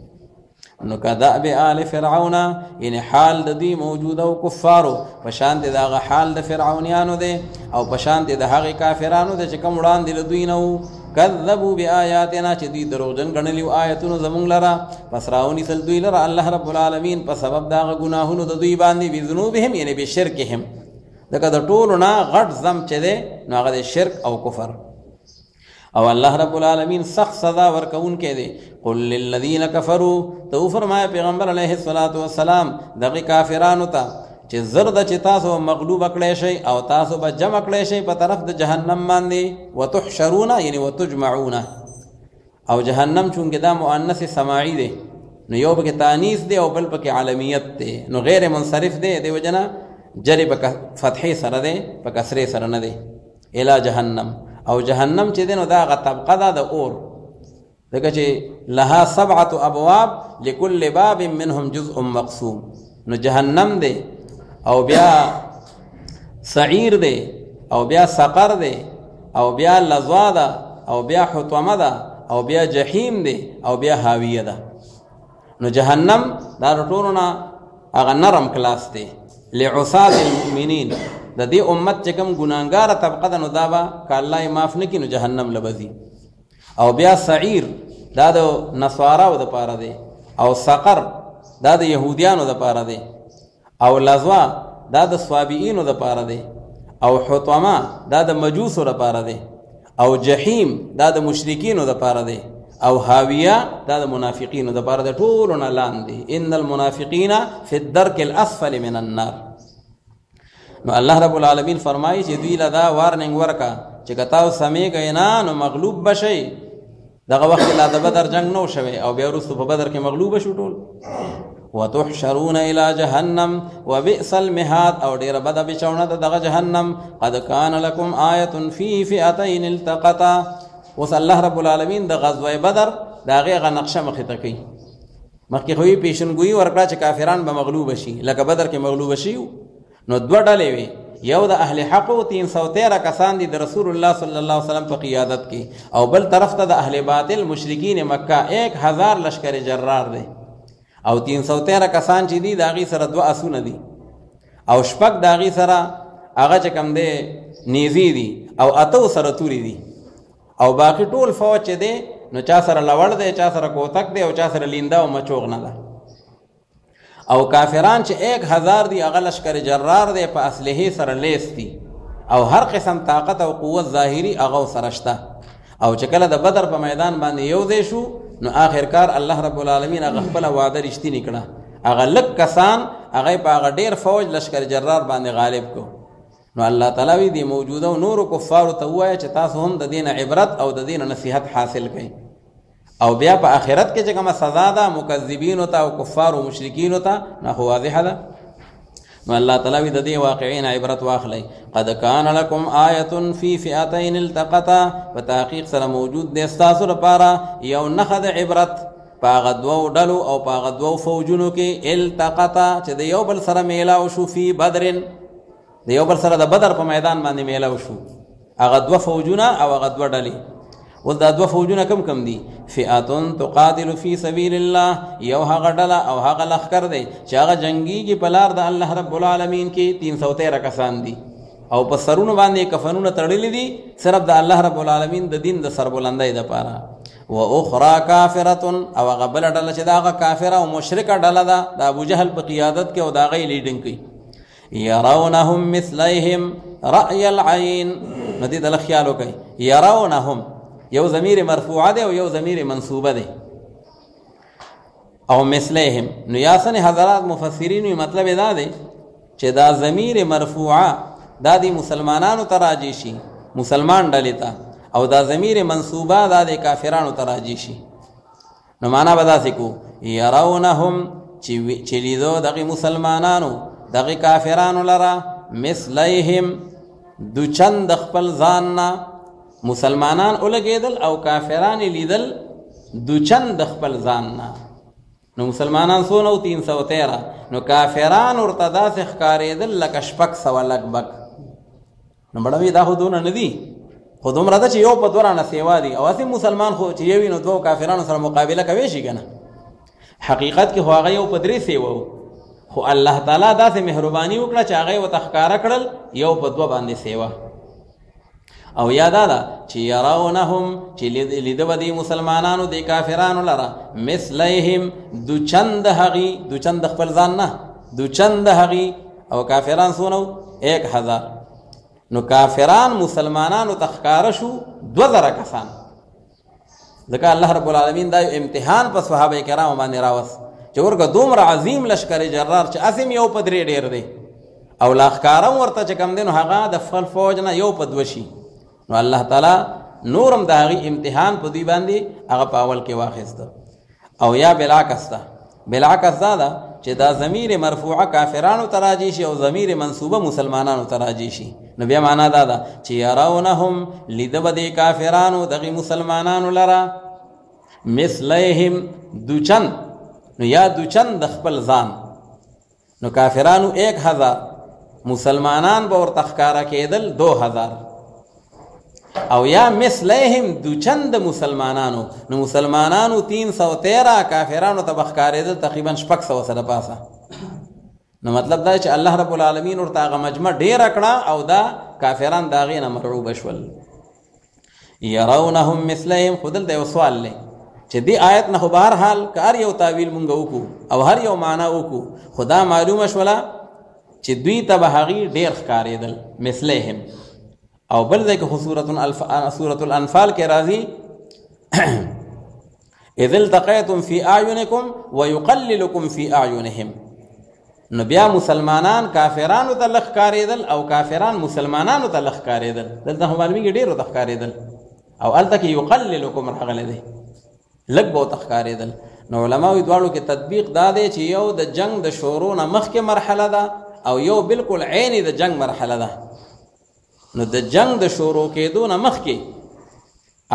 نو کدأب آل فرعون یعنی حال د دوی موجوده او کفارو په شان د هغه حال د فرعونیانو دی او په شان د هغې کافرانو دی چې کوم وړاندې له دوی نه وو. کذبوا بآیاتنا چې دوی دروغجن ګڼلي وو آیتونو زموږ لره، پس راونیسل دوی لره الله رب العالمین په سبب د هغه ګناهونو د دوی باندې بذنوبهم یعنی بشرکهم، ځکه د ټولو نه غټ ذنب چې دی نو هغه د شرک او کفر. او الله رب العالمین سخت سزا ورکوونکی دی. قل للذین کفروا، تو فرمایا پیغمبر علیه السلام دغه کافرانو ته چې زر ده چې تاسو مغلوب کړی شئ او تاسو به جمع کړی شئ په طرف د جهنم باندې، وتحشرون یعنی وتجمعون. او جهنم چونکې دا مؤنث سماعي دی نو یو پکې تانیث دی او بل پکې عالمیت دی، نو غیر منصرف دی، دی وجنه جری په فتحې سره دی په کسرې سره نه دی الی جهنم او جهنم چې دی نو دا هغه طبقه ده د اور ځکه چې لها 7 ابواب لكل باب منهم جزء مقسوم نو جهنم دی او بیا سعیر دی او بیا سقر دی او بیا لظوا ده او بیا حطمه ده او بیا جحیم دی او بیا حاویه ده نو جهنم دا ټولو نه هغه نرم کلاس دی لعصاة المؤمنین د دې امت چې کوم ګناهګاره طبقه ده نو دا به که الله یې معاف نه کړي نو جهنم لبځي او بیا سعیر دا د نصاراو دپاره دی او سقر دا د یهودیانو دپاره دی او لظوا دا د صابئینو دپاره دی او حطمه دا د مجوسو دپاره دی او جحیم دا د مشرکینو دپاره دی او حاویه دا د منافقینو دپاره د ټولو نه لاندې ان المنافقین فی الدرک الاسفل من النار نو الله رب العالمین فرمایي چې دوی له دا وارننګ ورکا چې که تاسو سمیږئ نه نو مغلوب بشئ دغه وخت لا د بدر جنگ نو شوی او بیا وروسته په بدر کې مغلوب شو ټول وتحشرون الى جهنم وبئس المهاد او ډیره بده بچونه دغه جهنم قد كان لكم آیه فی فئتین التقطا اوس الله رب العالمین د غزوه بدر د هغې نقشه مخې ته کوي مخکې خو یې پیشنګویي ورکړه چې کافران به مغلوب شي لکه بدر کې مغلوب شي نو دوه ډلې وي یو د اهل حقو 313 کسان دي د رسول الله صلی الله علیه وسلم په قیادت کې او بل طرف ته د اهل باطل مشرکین مکه 1000 لشکر جرار دی او 313 کسان چې دي د هغې سره 2 اسونه دي او شپږ د هغې سره هغه چې کوم دی نیزې دي او 8 سره توري دي او باقي ټول فوج چې دی نو چا سره لوړ دی چا سره کوتک دی او چا سره لینده او مچوغ نه ده او کافران چې 1000 دي هغه لشکر جرار دی په اسلحې سره لیس دي او هر قسم طاقت او قوت ظاهري هغه سره شته او چې کله د بدر په میدان باندې یو ځای شو نو آخرکار الله رب العالمین هغه خپله وعده رښتینې کړه هغه لږ کسان هغه په هغه ډېر فوج لشکر جرار باندې غالب کو نو الله تعالی وی دی موجوده او نورو کفارو ته ووایه چې تاسو هم د دین عبرت او د دین نصیحت حاصل کړئ او بیا په آخرت کې چې کومه سزا ده مکذبینو ته او کفارو مشرکینو ته نو خو واضحه ده نو الله تعالی وی د دې واقعین عبرت واخلئ قد کان لکم آیه فی فئتین التقطا په تحقیق سره موجود دی ستاسو لپاره یو نښه د عبرت په هغه دوو ډلو او په هغه دوو فوجونو کې التقطا چې د یو بل سره میلاو شو فی بدرن د یو بل سره د بدر په میدان باندې میلاو شو هغه 2 فوجونه او هغه 2 ډلې اوس دا 2 فوجونه کم دي فئاتن تقاتل فی سبیل الله یو هغه ډله او هغه لښکر دی چې هغه جنګیږي په لار د الله رب العالمین کې 313 کسان دي او په سرونو باندې کفنونه تړلي دي صرف د الله رب العالمین د دین د سربلندۍ دپاره و اخرى کافرة او هغه بله ډله چې د هغه کافره او مشرکه ډله ده د ابوجهل په قیادت کې او د هغه یې لیډنګ کوي یرونهم مثلیهم رأی العین نو دې ته خیال وکړئ یرونهم یو ضمیر مرفوعه ده او یو ضمیر منصوبه ده او مثلیهم نو یاسن حضرات مفسرین مطلب دا ده چې دا ضمیر مرفوعه دا دی مسلمانانو ته راجع شي مسلمان ډلې ته او دا ضمیر منصوبه دا د کافرانو ته راجع شي نو معنا به داسې کو یرونهم چې لیدو دغه مسلمانانو دغه کافرانو لره مثلیهم دو چند خپل ځان نه مسلمانان ولګېدل او کافران لیدل دو چند خپل ځان نه نو مسلمانان څونه و 313 نو کافران ورته داسې ښکارېدل لکه 600 لګبګ نو بړوي دا خو دونه نه دي خو دومره ده چې یو په 2 رانه سیوا دي او هسې مسلمان خو چې یو وي نو 2 کافرانو سره مقابله کوی شي که نه حقیقت کې خو هغه یو په 3 سیوه خو الله تعالی داسې مهرباني وکړه چې هغه ورته ښکاره کړل یو په 2 باندې سیوه او یاد ده چې یرونهم چې لیده به دي مسلمانانو د کافرانو لره مثلیهم دو چند هغې دو چند خپل ځان نه دو چند هغې او کافران څونه 1000 نو کافران مسلمانانو ته ښکاره شو 2000 کسان ځکه الله رب العالمین دا یو امتحان په صحابه کرامو باندې راوست چې ورکه دومره عظیم لشکر جرار چې اسیم یو په 3 ډېر دی او لا ښکاره ورته چې کوم دی نو هغه د خپل فوج نه یو په 2 شي نو الله تعالی نورم د هغې امتحان په دوی باندې هغه په اول کې واخیسته او یا بالعکس ده بالعکس دا ده چې دا ضمیر مرفوعه کافرانو ته راجي شي او ضمیر منصوبه مسلمانانو ته راجي شي. نو بیا معنا دا ده چې یرونهم لیده به د کافرانو دغې مسلمانانو لره مثلیهم دوچند، نو یا دوچند د خپل ځان، نو کافرانو 1000 مسلمانان به ورته ښکاره کېدل 2000 او یا مثلیهم دوچند مسلمانانو، نو مسلمانانو 313 کافرانو ته به ښکارېدل تقریبا 600 سره پاسه. نو مطلب دا چې الله رب العالمین ورته هغه مجمع ډېره کړه او دا کافران د هغې نه مرعوبه شول. یرونهم مثلیهم، خو دلته یو سوال دی چې دې آیت نه خو به هر حال که هر یو تاویل مونږ وکړو او هر یو معنا وکړو، خو دا معلومه شوله چې دوی ته به هغې ډېر ښکارېدل مثلیهم. او بل ځای کې خو سورة الانفال کې راځي اذ التقیتم فی اعینکم ویقللکم فی اعینهم، نو بیا مسلمانان کافرانو ته لږ ښکارېدل او کافران مسلمانانو ته لږ ښکارېدل. دلته خو معلومېږي ډېرو ته ښکارېدل او هلته کې یقللکم راغلی دی، لږ به ورته ښکارېدل. نو علماوی دواړو کې تطبیق دا دی چې یو د جنگ د شروع نه مخکې مرحله ده او یو بالکل عیني د جنگ مرحله ده. نو د جنگ د شروع کېدو نه مخکې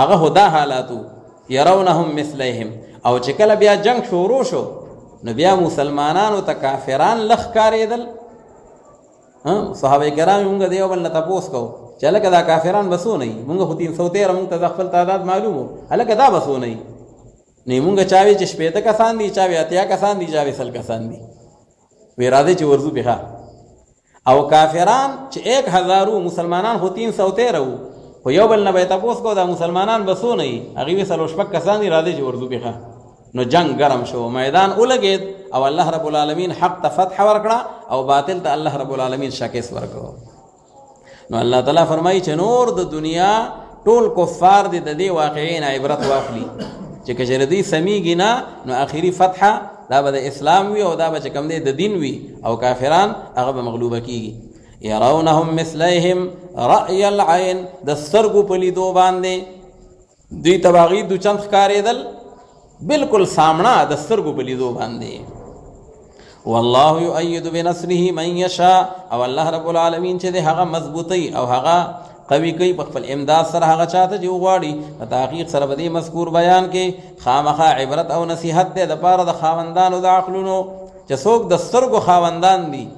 هغه خو دا حالاتو یرونهم مثلیهم، او چې کله بیا جنگ شروع شو نو بیا مسلمانانو ته کافران لږ ښکارېدل. صحابه کرام مونږ د یو بل نه تپوس کوو چې هلکه دا کافران به څونه وي، مونږ خو 313 مونږ ته د خپل تعداد معلوم و، هلکه دا به څونه وي؟ نو مونږ چا وي چې 80 کسان دي، چا وي 80 کسان دي، چا وي 100 کسان دي. وی راځئ چې ورځو پېښه. او کافران چې 1000 مسلمانان خو 313 وو، خو یو بل نه به یې تپوس کوو دا مسلمانان به څونه وي؟ هغې وی 4 کسان دي، راځئ چې ورځو پېښه. نو جنگ گرم شو، میدان ولګید او الله رب العالمین حق ته فتح ورکړه او باطل ته الله رب العالمین شکست ورکړو. نو الله تعالی فرمایي چې نور د دنیا ټول کفار دي د دې واقعې نه عبرت واخلي چې که چېرې دوی سمیږي نه نو آخري فتحه دا به د اسلام وي او دا به چې کوم دی د دین وي او کافران هغه به مغلوبه کېږي. یرونهم مثلیهم رأی العین، د سترګو په لیدو باندې دوی ته به هغې دوچند ښکارېدل بالکل سامنا د سترګو په لیدو باندې. والله یؤید بنصره من یشاء، او الله رب العالمین چې دی هغه مضبوطی او هغه قوي کوي په خپل امداد سره هغه چاته چې وغواړي. په تحقیق سره به دې مذکور بیان کې خامخا عبرت او نصیحت دی د پاره د خاوندانو د عقلونو چې څوک د سترګو خاوندان دي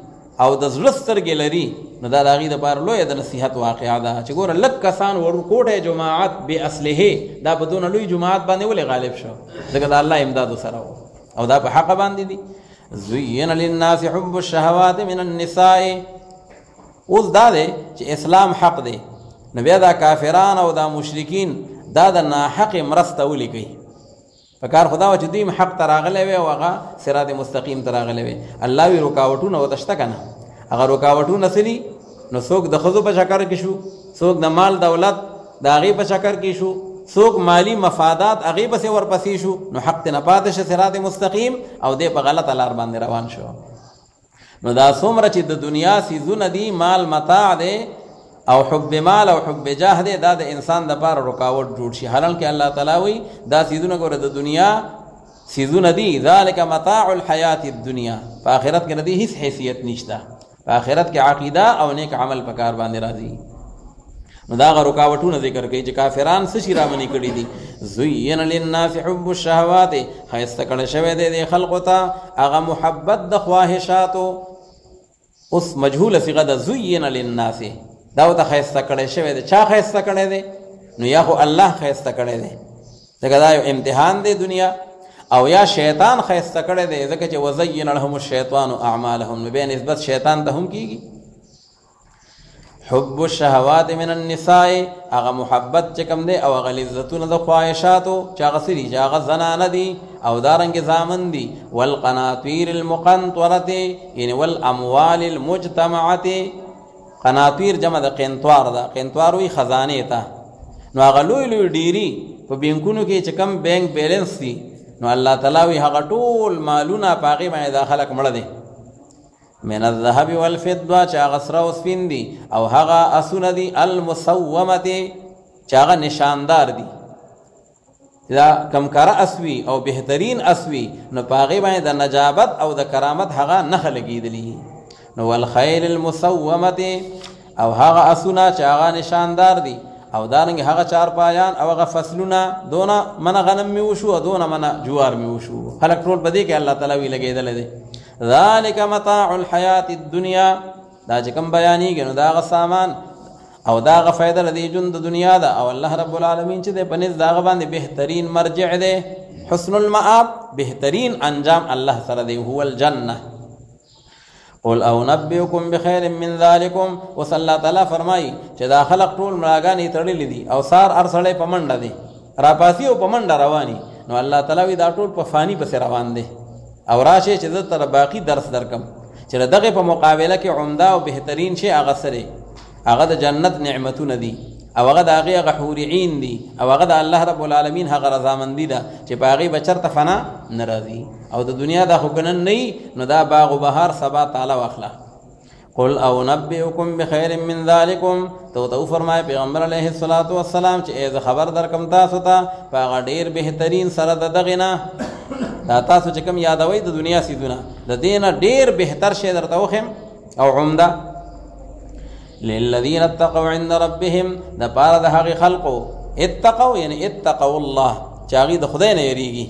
او د زړه سترګې لري، نو دا د هغې دپاره لویه د نصیحت واقعه ده چې ګوره لږ کسان ورکوټی جماعت بې اصلحې دا په دونه لوی جماعت باندې ولې غالب شو؟ ځکه د الله امداد سره و او دا په حقه باندې دي. زین للناس حب الشهوات من النساء، اوس دا دی چې اسلام حق دی، نو بیا دا کافران او دا مشرکین دا د ناحق مرسته ولې کوي؟ په کار خدا و چې دوی حق ته راغلی وی او هغه صراط مستقیم ته راغلی وی. الله وی رکاوټونه ورته شته که نه؟ هغه رکاوټونه څه دي؟ نو څوک د ښځو په چکر کې شو، څوک د مال دولت د هغې په چکر کې شو، څوک مالی مفادات هغې پسې ورپسې شو، نو حق ته نه پاتې شه صراط مستقیم او دی په غلطه لار باندې روان شو. نو دا څومره چې د دنیا څیزونه دي، مال متاع دی او حب مال او حب جاه دی، دا د انسان دپاره رکاوټ جوړ شي. حالانکه الله تعالی وایي دا څیزونه ګوره د دنیا څیزونه دي، ذلک متاع الحیات الدنیا، په آخرت کې نه دي هیڅ حیثیت نشته. په آخرت کې عقیده او نیک عمل په کار باندې راځي. نو دا هغه رکاوټونه ذکر کوي چې کافران څه شي رامنې کړي دي. زین للناس حب الشهوات، ښایسته کړی شوی دی دې خلقو ته هغه محبت د خواهشاتو. اوس مجهوله صیغه ده، زین للناس، دا ورته ښایسته کړی شوی دی. چا ښایسته کړی دی؟ نو یا خو الله ښایسته کړی دی، ځکه دا یو امتحان دی دنیا، او یا شیطان ښایسته کړی دی، ځکه چې وزین لهم الشیطان اعمالهم، نو بیا نسبت شیطان ته هم کېږي. حب الشهوات من النساء، هغه محبت چې کوم دی او هغه لذتونه د خواهشاتو چې هغه څه دي؟ چې هغه زنانه دي او دارنګې زامن دي. والقناطیر المقنطرة، یعنې والاموال المجتمعة. قناطیر جمع د قنطوار ده، قنطوار وی خزانې ته. نو هغه لوی لوی ډیري په بینکونو کې چې کم بینک بیلنس دي، نو الله تعالی وی هغه ټول مالونه په هغې باندې دا خلک مړه دي. من الذهب والفضه، چې هغه سره او سپین دي، او هغه اسونه دي المسومه، چې هغه نشاندار دي. دا کم کاره اسوي او بهترین اسوي نو پاغي باندې د نجابت او د کرامت هغه نخ لګیدلی. نو والخیل المسومه او هغه اسونه چې هغه نشاندار دي او دارنګ هغه چارپایان او هغه فصلونه دونه من غنم می وشو دونه من جوار می وشو خلق ټول بدی کې الله تعالی وی لګیدل دي. ذالک متاع الحیات الدنیا دا چې کوم بیانېږي نو دا غ سامان او دا غ فائدہ لدی ژوند د دنیا دا او الله رب العالمین چې د پنځ دا غ باندې بهترین مرجع دی حسن المآب بهترین انجام الله سره دی هو الجنه. قل او نبئکم بخیر من ذالکم وصلی الله تعالی فرمای چې دا خلق ټول مراګانی تړلې دي او سار ارسړې پمنډه دي را پاسی او پمنډه رواني نو الله تعالی وی دا ټول په فانی پس روان دي او راشه چې زه تر باقی درس درکم چې دغه په مقابله کې عمده او بهترین شی هغه سره هغه د جنت نعمتونه دي او هغه د هغه حور عین دي او هغه د الله رب العالمین هغه رضامندی ده چې په هغه بچرته فنا ناراضي او د دنیا د حکنن نه نو دا باغ و بهار سبا تعالی واخلا. قل او نبئکم بخیر من ذالکم تو فرمای پیغمبر علیه الصلاۃ والسلام چې از خبر درکم تاسو ته هغه ډیر بهترین سره دغه نه دا تاسو چې کوم یادوي د دنیا سیدونه د دینه ډیر بهتر شی درته وخم او عمده للذین اتقوا عند ربهم دا پاره د هغه خلقو اتقوا یعنی اتقوا الله چې هغه د خدای نه یریږي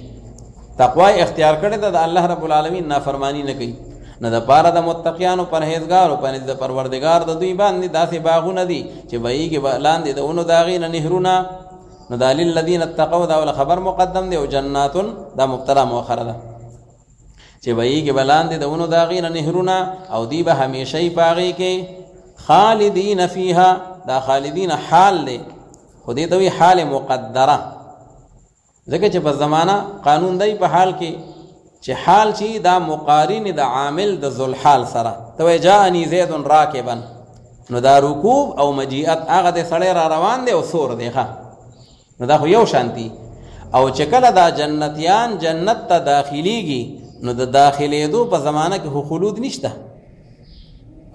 تقوا اختیار کړی د الله رب العالمین نافرمانی نه کوي نه د پاره د متقیانو پرهیزګارو پنځ د پروردگار د دوی باندې داسې باغونه دي چې بهیږي لاندې د اونو داغې نه نهرونه نو د للذین اتقوا دا ول خبر مقدم دی او جنات دا مبتدا مؤخره ده چې بهیږي لاندې د اونو داغې نه نهرونه او دی به همیشه پاغي کې خالدین فیها دا خالدین حال له خودی دوی حال مقدره ځکه چې په زمانہ قانون دی په حال کې چې حال چی دا مقارن د عامل د ذل حال سره تو جاءنی زید راکبا نو دا رکوب او مجیئت هغه د سړی را روان دی او سور دی ښه نو دا خو یو شانتی او چې کله دا جنتیان جنت ته داخليږي نو د داخلېدو په زمانہ کې خلود نشته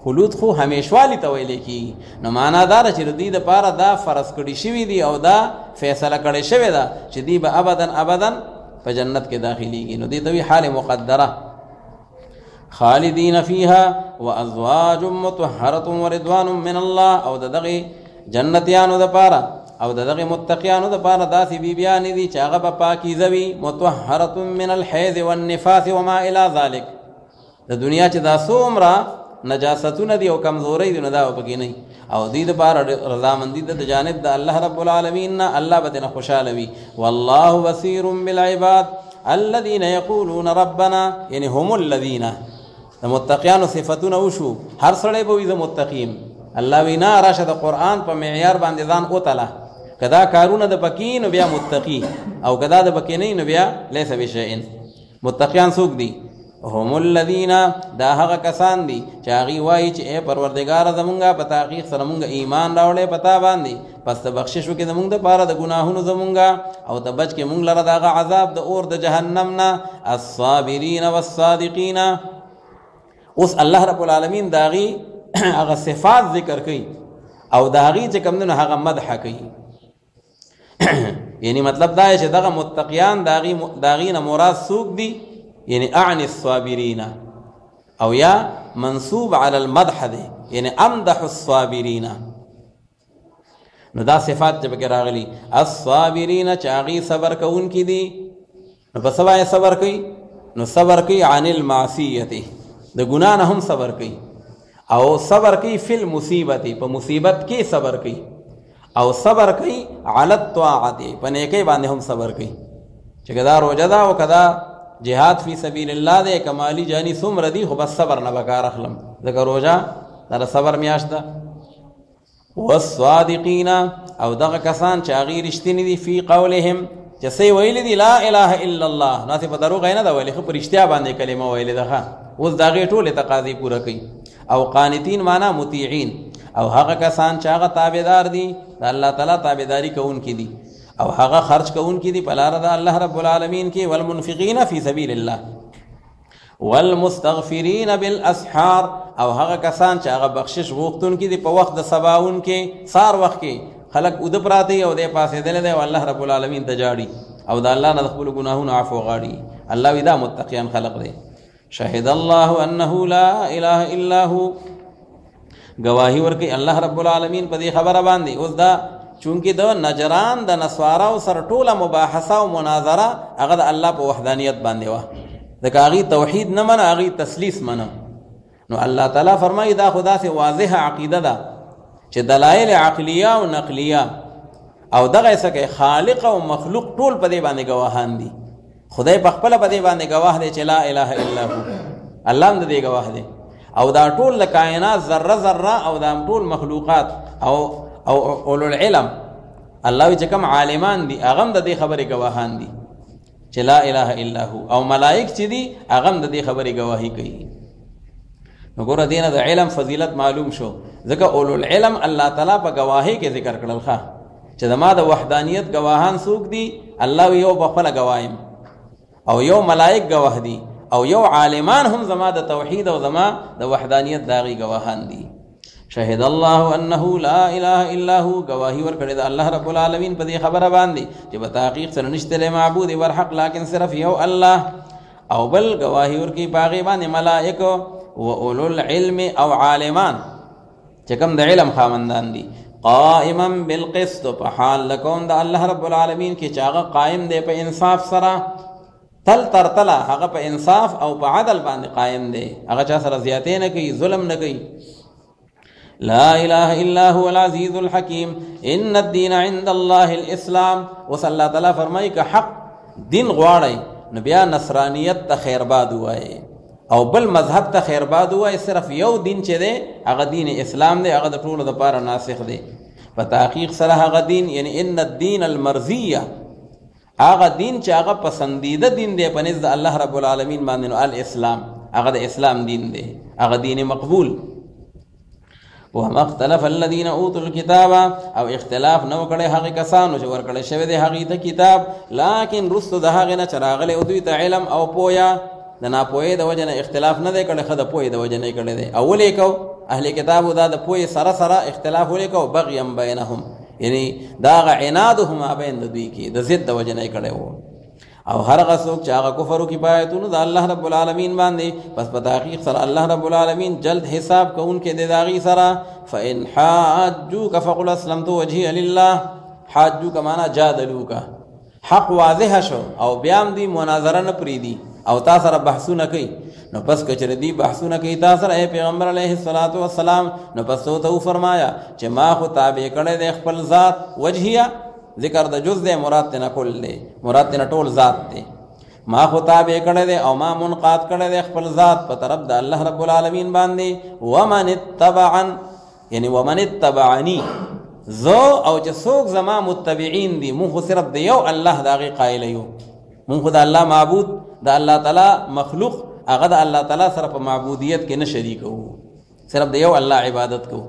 خلود خو همیشوالی ته ویل کی نو معنا دار چې د دې لپاره دا فرض کړی شوی دی او دا فیصله کړی شوی دا چې دی به ابدا په جنت کې داخليږي نو دې دوی حال مقدره خالدین فیها وازواج مطهره ورضوان من الله او دغه جنتیانو لپاره او دغه متقیانو لپاره داسې بیبیان دي چې هغه په پاکیزه وي مطهره من الحیض والنفاس وما الى ذلك د دنیا چې دا څومره نجاستونه دي او کمزوري دي نه دا پکې نه او دې لپاره رضامندي د جانب د الله رب العالمین نه الله به نه خوشاله وي. والله بصير بالعباد الذين يقولون ربنا يعني هم الذين المتقين صفاتون وشو هر سړی به وي د متقین الله وینا راشه د قران په معیار باندې ځان او تعالی کدا کارونه د پکې نو بیا متقی او کدا د پکې نه نو بیا ليس بشيء. متقین څوک دي؟ هم الذين دا هغه کسان دي چې هغه وایي چې اے پروردگار زمونږه په تحقیق سره مونږ ایمان راوړې پتا باندې پس ته بخشش وکې زمونږ د پاره د ګناهونو زمونږه او ته بچ کې مونږ لره دغه عذاب د اور د جهنم نه. الصابرین والصادقین اوس الله رب العالمین داغي هغه صفات ذکر کوي او داغي چې کوم نه هغه مدح کوي یعنی مطلب دا چې دغه متقیان داغي نه مراد څوک دي يعني أعني الصابرين أو يا منصوب على المدح ده يعني أمدح الصابرين نو دا صفات جب کے راغلی الصابرین چاغي صبر کون کی دی نو بسوائے صبر کی نو صبر کی عن المعصیت د گناہ نه هم صبر کی او صبر کی فی المصیبت په مصیبت کی صبر کی او صبر کی علی الطاعت په نیکی باندې هم صبر کی چې کدا روزه دا او کدا جهاد فی سبیل الله دے کمالی جانی سمر دی خو بس صبر نه بکار اخلم ذکر روزه در صبر میاشت ده. والصادقین او دغه کسان چې هغه رښتینی دي فی قولهم چې سی ویل دي لا اله الا الله نه ته په دروغ نه دا ویل خو پر رښتیا باندې کلمه ویل ده اوس دغه ټوله تقاضی پوره کوي. او قانتین معنا مطیعين او هغه کسان چې هغه تابعدار دي د الله تعالی تابعداری کوونکي دي او هغه خرج کوونکي دي په لار د الله رب العالمین کې. والمنفقین فی سبیل الله والمستغفرین بالاسحار او هغه کسان چې هغه بخشش غوښتونکي دي په وخت د سباون کې سار وخت کې خلق ود پراته او د پاسې دل دی او الله رب العالمین ته جاړي او د الله نه د خپل ګناهونو عفو غواړي. الله وی دا متقیان خلق دی. شهد الله انه لا اله الا هو، گواهی ورکي الله رب العالمین په دې خبره باندې. اوس دا چونکې د نجران د نسواراو سره ټوله مباحثه او مناظره هغه د الله په وحدانیت باندې وه، ځکه هغوی توحید نه منه، هغوی تسلیس منه. نو الله تعالی فرمایي دا خو داسې واضحه عقیده ده چې دلایل عقلیه او نقلیه او دغه څه کې خالق او مخلوق ټول په دې باندې ګواهان دي. خدای په خپله په دې باندې ګواه دی چې لا اله الا هو، الله هم د دې ګواه دی. او دا ټول د کائنات ذره ذره او دا ټول مخلوقات او اولو العلم الله وی چې کوم عالمان دي هغه هم د دې خبرې ګواهان دي چې لا اله الا هو، او ملائک چې دي هغه هم د دې خبرې ګواهي کوي. نو ګوره دې نه د علم فضیلت معلوم شو، ځکه اولو العلم الله تعالی په ګواهۍ کې ذکر کړل ښه چې زما د وحدانیت ګواهان څوک دي. الله یو په خپله ګوایم او یو ملائک ګواه دي او یو عالمان هم زما د توحید او زما د وحدانیت د هغې ګواهان دي. شهد الله انه لا اله الا هو، گواهی ورکړې ده الله رب العالمین په دې خبره باندې چې په تحقیق سره نشته معبود برحق لیکن صرف یو الله. او بل گواهی ورکړي په هغې باندې ملائکه و اولو العلم او عالمان چې کوم د علم خاوندان دي، قائما بالقسط، په حال د کوم د الله رب العالمین کې چې هغه قائم دی په انصاف سره، تل تر تله هغه په انصاف او په عدل باندې قائم دی، هغه چا سره زیاتې نه کوي، ظلم نه کوي. لا اله الا هو العزیز الحکیم ان الدین عند الله الاسلام. اوس الله تعالی فرمایي که حق دین غواړئ نو بیا نصرانیت ته خیرباد ووایئ او بل مذهب ته خیرباد ووایئ. صرف یو دین چې دی هغه دین اسلام دی، هغه د ټولو دپاره ناسخ دی. په تحقیق سره هغه دین یعنی ان الدین المرضیه، هغه دین چې هغه پسندیده دین دی په نزد الله رب العالمین باندې، نو الاسلام هغه د اسلام دین دی، هغه دین مقبول. وما اختلف الذين اوتوا الكتاب، او اختلاف نو کړي هغه کسانو چې ورکړل شوی دی هغه ته کتاب، لیکن رستو د هغه نه چراغله او دوی ته علم او پویا، د ناپوهۍ د وجه نه اختلاف نه دی کړی، ښه د پوهې د وجه نه یې کړی دی. او ولې کو اهل کتابو دا د پوهې سره سره اختلاف ولې کو بغیا بینهم، یعنی دا هغه عناد هم مابین د دوی کې د ضد د وجه نه یې کړی و. او هر هغه څوک چې هغه کفر وکړي په آیتونو د الله رب العالمین باندې، پس په تحقیق سره الله رب العالمین جلد حساب کوونکی دی د هغې سره. فإن حاجوک فقل اسلمت وجهي لله، حاجوک معنا جادلوک، حق واضح شو او بیا هم دوی مناظره نه پرېږدي او تا سره بحثونه کوي، نو پس که چېرې دوی بحثونه کوي تا سره ای پیغمبر علیه الصلاة والسلام، نو پس تو ته وفرمایه چې ما خو تابع کړی دی خپل ذات. وجهیه ذکر د جز دی، مراد تینا کل دی، مراد تینا ټول ذات دی. ما خو تابع کړی دی او ما منقاد کړی دی خپل ذات په طرف د الله رب العالمین باندې. ومن اتبعن یعنی ومن اتبعنی، زو او چې څوک زما متبعین دي، مونږ خو صرف د یو الله د هغې قایله یو، مونږ خو د الله معبود د الله تعالی مخلوق هغه د الله تعالی سره په معبودیت کې نه شریکوو، صرف د یو الله عبادت کوو.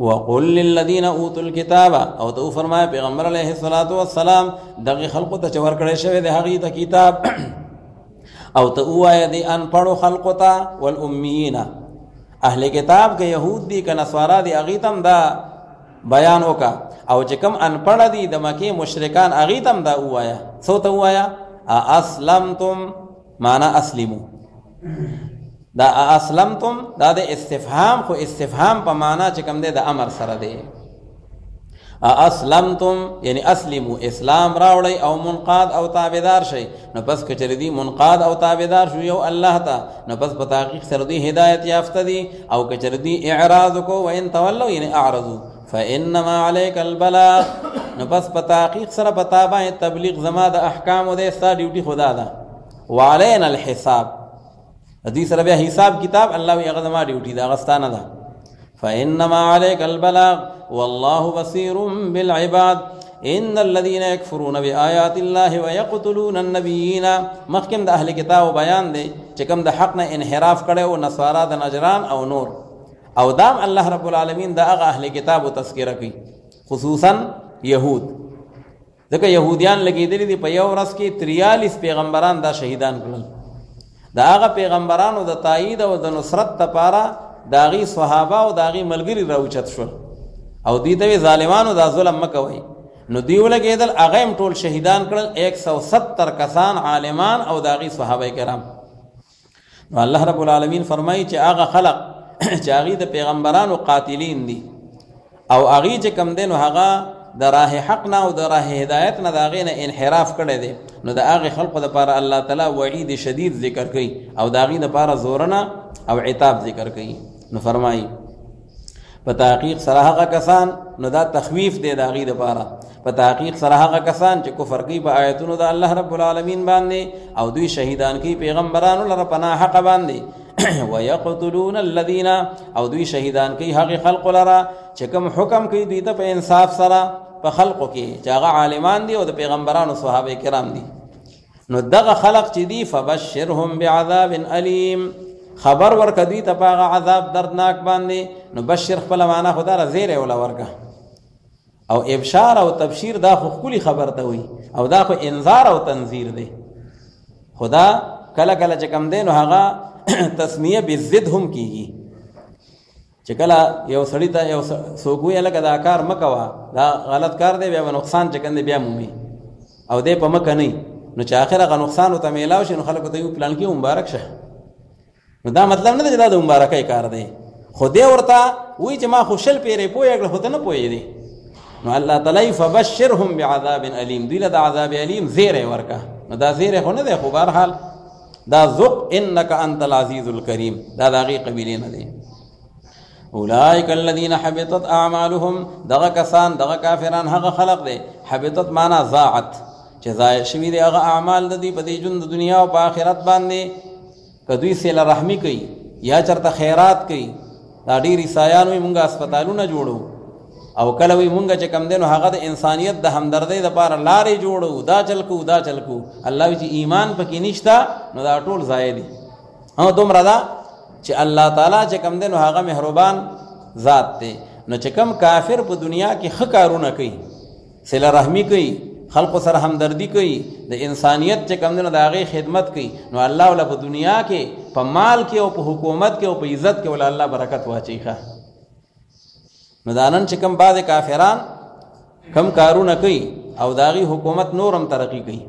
وقل للذین اوتوا الکتاب، او ته وفرمایه پیغمبر علیه الصلاة والسلام دغې خلقو ته چې ورکړی شوی دی هغې ته کتاب، او ته ووایه د انپړو خلقو ته والامیین، اهل کتاب که یهود دي که نصوارا دي هغې ته هم دا بیان وکړه، او چې کوم انپړه دي د مکې مشرکان هغې ته هم دا ووایه. څو ته ووایه؟ اسلمتم معنا اسلمو، دا اسلمتم دا د استفهام، خو استفهام په معنا چې کوم دی د امر سره دی. اسلمتم یعنی اسلمو، اسلام راوړئ او منقاد او تابعدار شئ. نو پس که چېرې دوی منقاد او تابعدار شو یو الله ته، نو پس په تحقیق سره دوی هدایت یافته دي. او که چېرې دوی اعراض وکړو وان تولوا یعنی اعرضو فانما علیک البلاغ، نو پس په تحقیق سره په تا باندې تبلیغ زما د احکامو دی، ستا ډیوټي خدا ده. وعلینا الحساب، دوی سره بیا حساب کتاب الله وی هغه زما ډیوټي ده، هغه ستا نه ده. فإنما عليك البلاغ والله بصير بالعباد ان الذين يكفرون بآيات الله ويقتلون النبيين. مخکم د اهل کتاب بیان دی چې کوم د حق نه انحراف کړي او نصارا د نجران او نور، او دام الله رب العالمین د هغه اهل کتاب تذکره کوي، خصوصا یهود، ځکه یهودیان لګېدلي دي په یو ورځ کې 43 پیغمبران دا شهیدان کړل. د هغه پیغمبرانو د تایید او د نصرت لپاره د هغې صحابه او د هغې ملګري راوچت شول او دوی ته وی ظالمانو دا ظلم مه کوئ. نو دیو لګېدل هغه هم ټول شهیدان کړل 170 کسان عالمان او د هغې صحابه کرام. نو الله رب العالمین فرمایي چې هغه خلق چې هغې د پیغمبرانو قاتلین دي او هغې چې کوم دی نو هغه د راه حق نه او د راه هدایت نه د هغې نه انحراف کړی دی، نو د هغې خلقو دپاره الله تعالی وعید شدید ذکر کوي او د هغې دپاره زورنه او عتاب ذکر کوي. نو فرمایي په تحقیق سره هغه کسان، نو دا تخویف دی د هغې دپاره، په تحقیق سره هغه کسان چې کفر کوي په آیتونو د الله رب العالمین باندې او دوی شهیدان کوي پیغمبرانو لره په ناحقه باندې ويقتلون الذين او دوی شهیدان کوي هغې خلقو لره چې کوم حکم کوي دوی ته په انصاف سره په خلقو کې چې هغه عالمان دي او د پیغمبرانو صحابه کرام دي. نو دغه خلق چې دي فبشرهم بعذاب علیم، خبر ورکه دوی ته په هغه عذاب دردناک باندې. نو بشر خپله معنا خو دا زیری وله ورکه، او ابشار او تبشیر دا خو ښکلي خبر ته وي او دا خو انذار او تنذیر دی. خدا کله کله چې کم دی نو هغه تسمیه بالضد هم کیږي چې کله یو سړي ته یو څوک وایي هلکه دا کار مه کوه، دا غلط کار دی، بیا به نقصان چې کوم دی بیا مومي او دی په مکه نه نو چې آخر هغه نقصان ورته میلاو شي نو خلکو ته یو پلان کې مبارک شه. نو دا مطلب نه دی چې دا د مبارکۍ کار دی، خو دی ورته وایي چې ما خو شل پیرې پوهې کړه خو ته نه پوهېدې. نو الله تعالی فبشرهم بعذاب علیم، دوی له د عذاب علیم زیری ورکه. نو دا زیری خو نه دی، خو بهرحال دا ذق انک انت العزیز الکریم، دا د هغې قبیلې نه دی. اولئک الذین حبطت اعمالهم، دغه کسان دغه کافران هغه خلق دی حبطت معنا ضاعت چې ضایع شوي دی هغه اعمال د دوی په دې ژوند د دنیا او په آخرت باندې. که دوی صله رحمي کوي یا چرته خیرات کوي، دا ډېر عیسایان وایي مونږ هسپتالونه جوړو او کله وایي مونږ چې کم دی نو هغه د انسانیت د همدردۍ دپاره لارې جوړو، دا چل کو دا چل کو. الله وایي چې ایمان پکې نشته نو دا ټول ضایع دي. دومره ده چې الله تعالی چې کم دی نو هغه مهربان ذات دی. نو چې کم کافر په دنیا کې ښه کارونه کوي، صله رحمي کوي، خلقو سره همدردي کوي، د انسانیت چې کم دی نو د هغې خدمت کوي، نو الله وله په دنیا کې په مال کې او په حکومت کې او په عزت کې وله الله برکت واچوي. ښه نو دا نن چې کم بعضې کافران کم کارونه کوي او د هغې حکومت نور هم ترقي کوي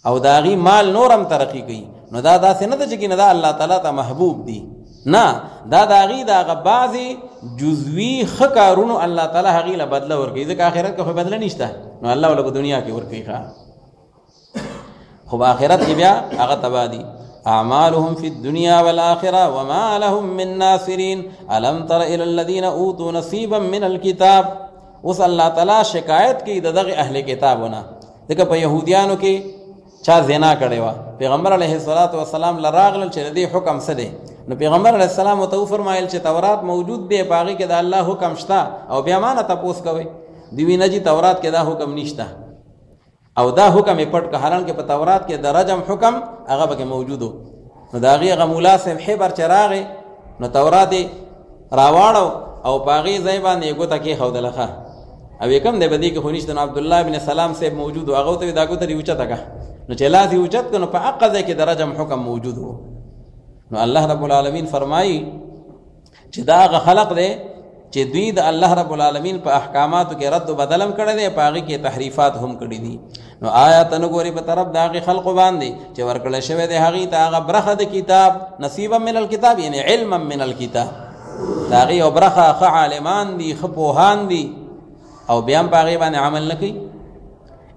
او د هغې مال نور هم ترقي کوي، نو دا داسې نه ده چې نه دا الله تعالی ته محبوب دي، نه، دا د هغې د هغه بعضې جزوي ښه کارونو الله تعالی هغې له بدله ورکوي، ځکه آخرت کې خو بدله نشته، نو الله وله په دنیا کې ورکوي. خو په آخرت کې بیا هغه تباه دي. اعمالهم في الدنيا والآخرة وما لهم من ناصرين ألم تر إلى الذين أوتوا نصيبا من الكتاب. اوس الله تعالی شکایت کوي د دغه اهل کتابونه، ځکه په یهودیانو کې چا زنا کړې وه، پیغمبر علیه الصلاة والسلام له راغلل چې د دې حکم څه دی. نو پیغمبر علیه السلام ورته وفرمایل چې تورات موجود دی، په هغې کې د الله حکم شته او بیا ما نه تپوس کوئ. دوی وایي نه جي تورات کې دا حکم نشته او دا حکم یې پټ که، حالانکې په تورات کې د رجم حکم هغه پکې موجود و. نو د هغې هغه ملا صاحب حبر چې راغی نو تورات یې راواړو او په هغې ځای باندې یې ګوته کېښودله ښه او یې کم دی په دې کې خو نشته. نو عبدالله ابن سلام صاحب موجود و، هغه ورته وایي دا ګوته دې اوچته که، نو چې لاس یې اوچت که نو په حقه ځای کې د رجم حکم موجود و. نو الله رب العالمین فرمایي چې دا هغه خلق دی چې دوی د الله رب العالمین په احکاماتو کې رد و بدلم کړی دی، په هغې کې تحریفات هم کړي دي. نو آیا ته نه ګورې په طرف د هغې خلقو باندې چې ورکړی شوی دی هغې ته هغه برخه د کتاب، نصیبا من الکتاب یعنی علما من الکتاب، د هغې یو برخه ښه عالمان دي، ښه پوهان دي او بیا هم په هغې باندې عمل نه کوي.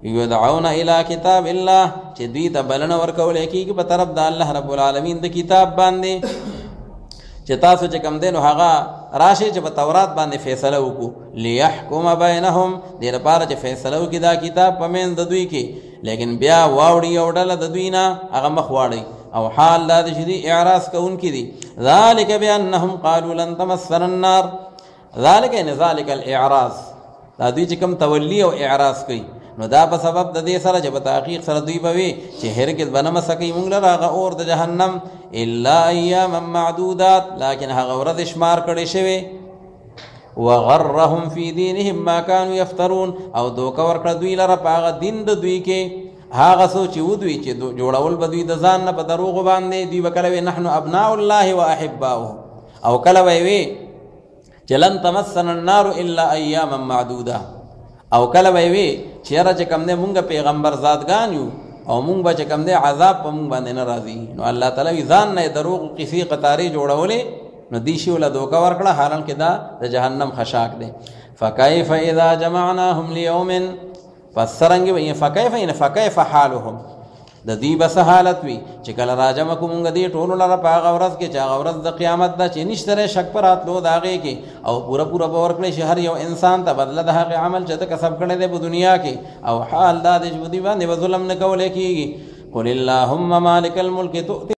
یدعون الی کتاب الله، چې دوی ته بلنه ورکولی کېږي په طرف د الله رب العالمین د کتاب باندې، چې تاسو چې کم دی نو هغه راشي چې په تورات باندې فیصله وکړو، لیحکم بینهم، دې لپاره چې فیصله وکړي دا کتاب په منځ د دوی کې، لیکن بیا واوړي یو ډله د دوی نه هغه مخ واړئ او حال دا دی چې دوی اعراض کوونکي دي. ذلک بانهم قالوا لن تمسنا النار، ذلک یعنې ذلک الاعراض، دا دوی چې کوم تولی او اعراض کوي نو دا په سبب د دې سره چې په تحقیق سره دوی به وي چې هرګز به نه مسه کوي موږ لره هغه اور د جهنم الا ایاما معدودات، لیکن هغه ورځې شمار کړې شوې. وغرهم فی دینهم ما کانوا یفترون، او دوکه ورکړه دوی لره په هغه دین د دوی کې هغه څه چې ودوي چې جوړول به دوی د ځان نه په دروغو باندې. دوی به کله وي نحن ابناء الله و احباؤه، او کله به وي چې لن تمسنا النار الا ایاما معدوده، او کله به وي چې یاره چې کوم دی مونږ پیغمبر ذاتګان یو او مونږ به چې کوم دی عذاب په مونږ باندې نه راځي. نو الله تعالی ځان نه دروغ قصې قطارې جوړولې نو دی شي ولا دوکه ورکړه، حالانکه دا د جهنم خشاک دی. فکیف اذا جمعناهم لیوم، پس څرنګه وي فکیف حالهم، د دې بس حالت وي چې کله راجم کومږ دې ټولو لره په هغه ورځ کې چې هغه ورځ د قیامت ده چې نشته شک پر راتلو د هغې کې، او پوره به ورکړی شي هر یو انسان ته بدله د هغې عمل چې ده کسب کړی دی په دنیا کې، او حال دا دی چې په دې باندې به ظلم نه کولی کېږي. قل اللهم مالک الملک تؤتي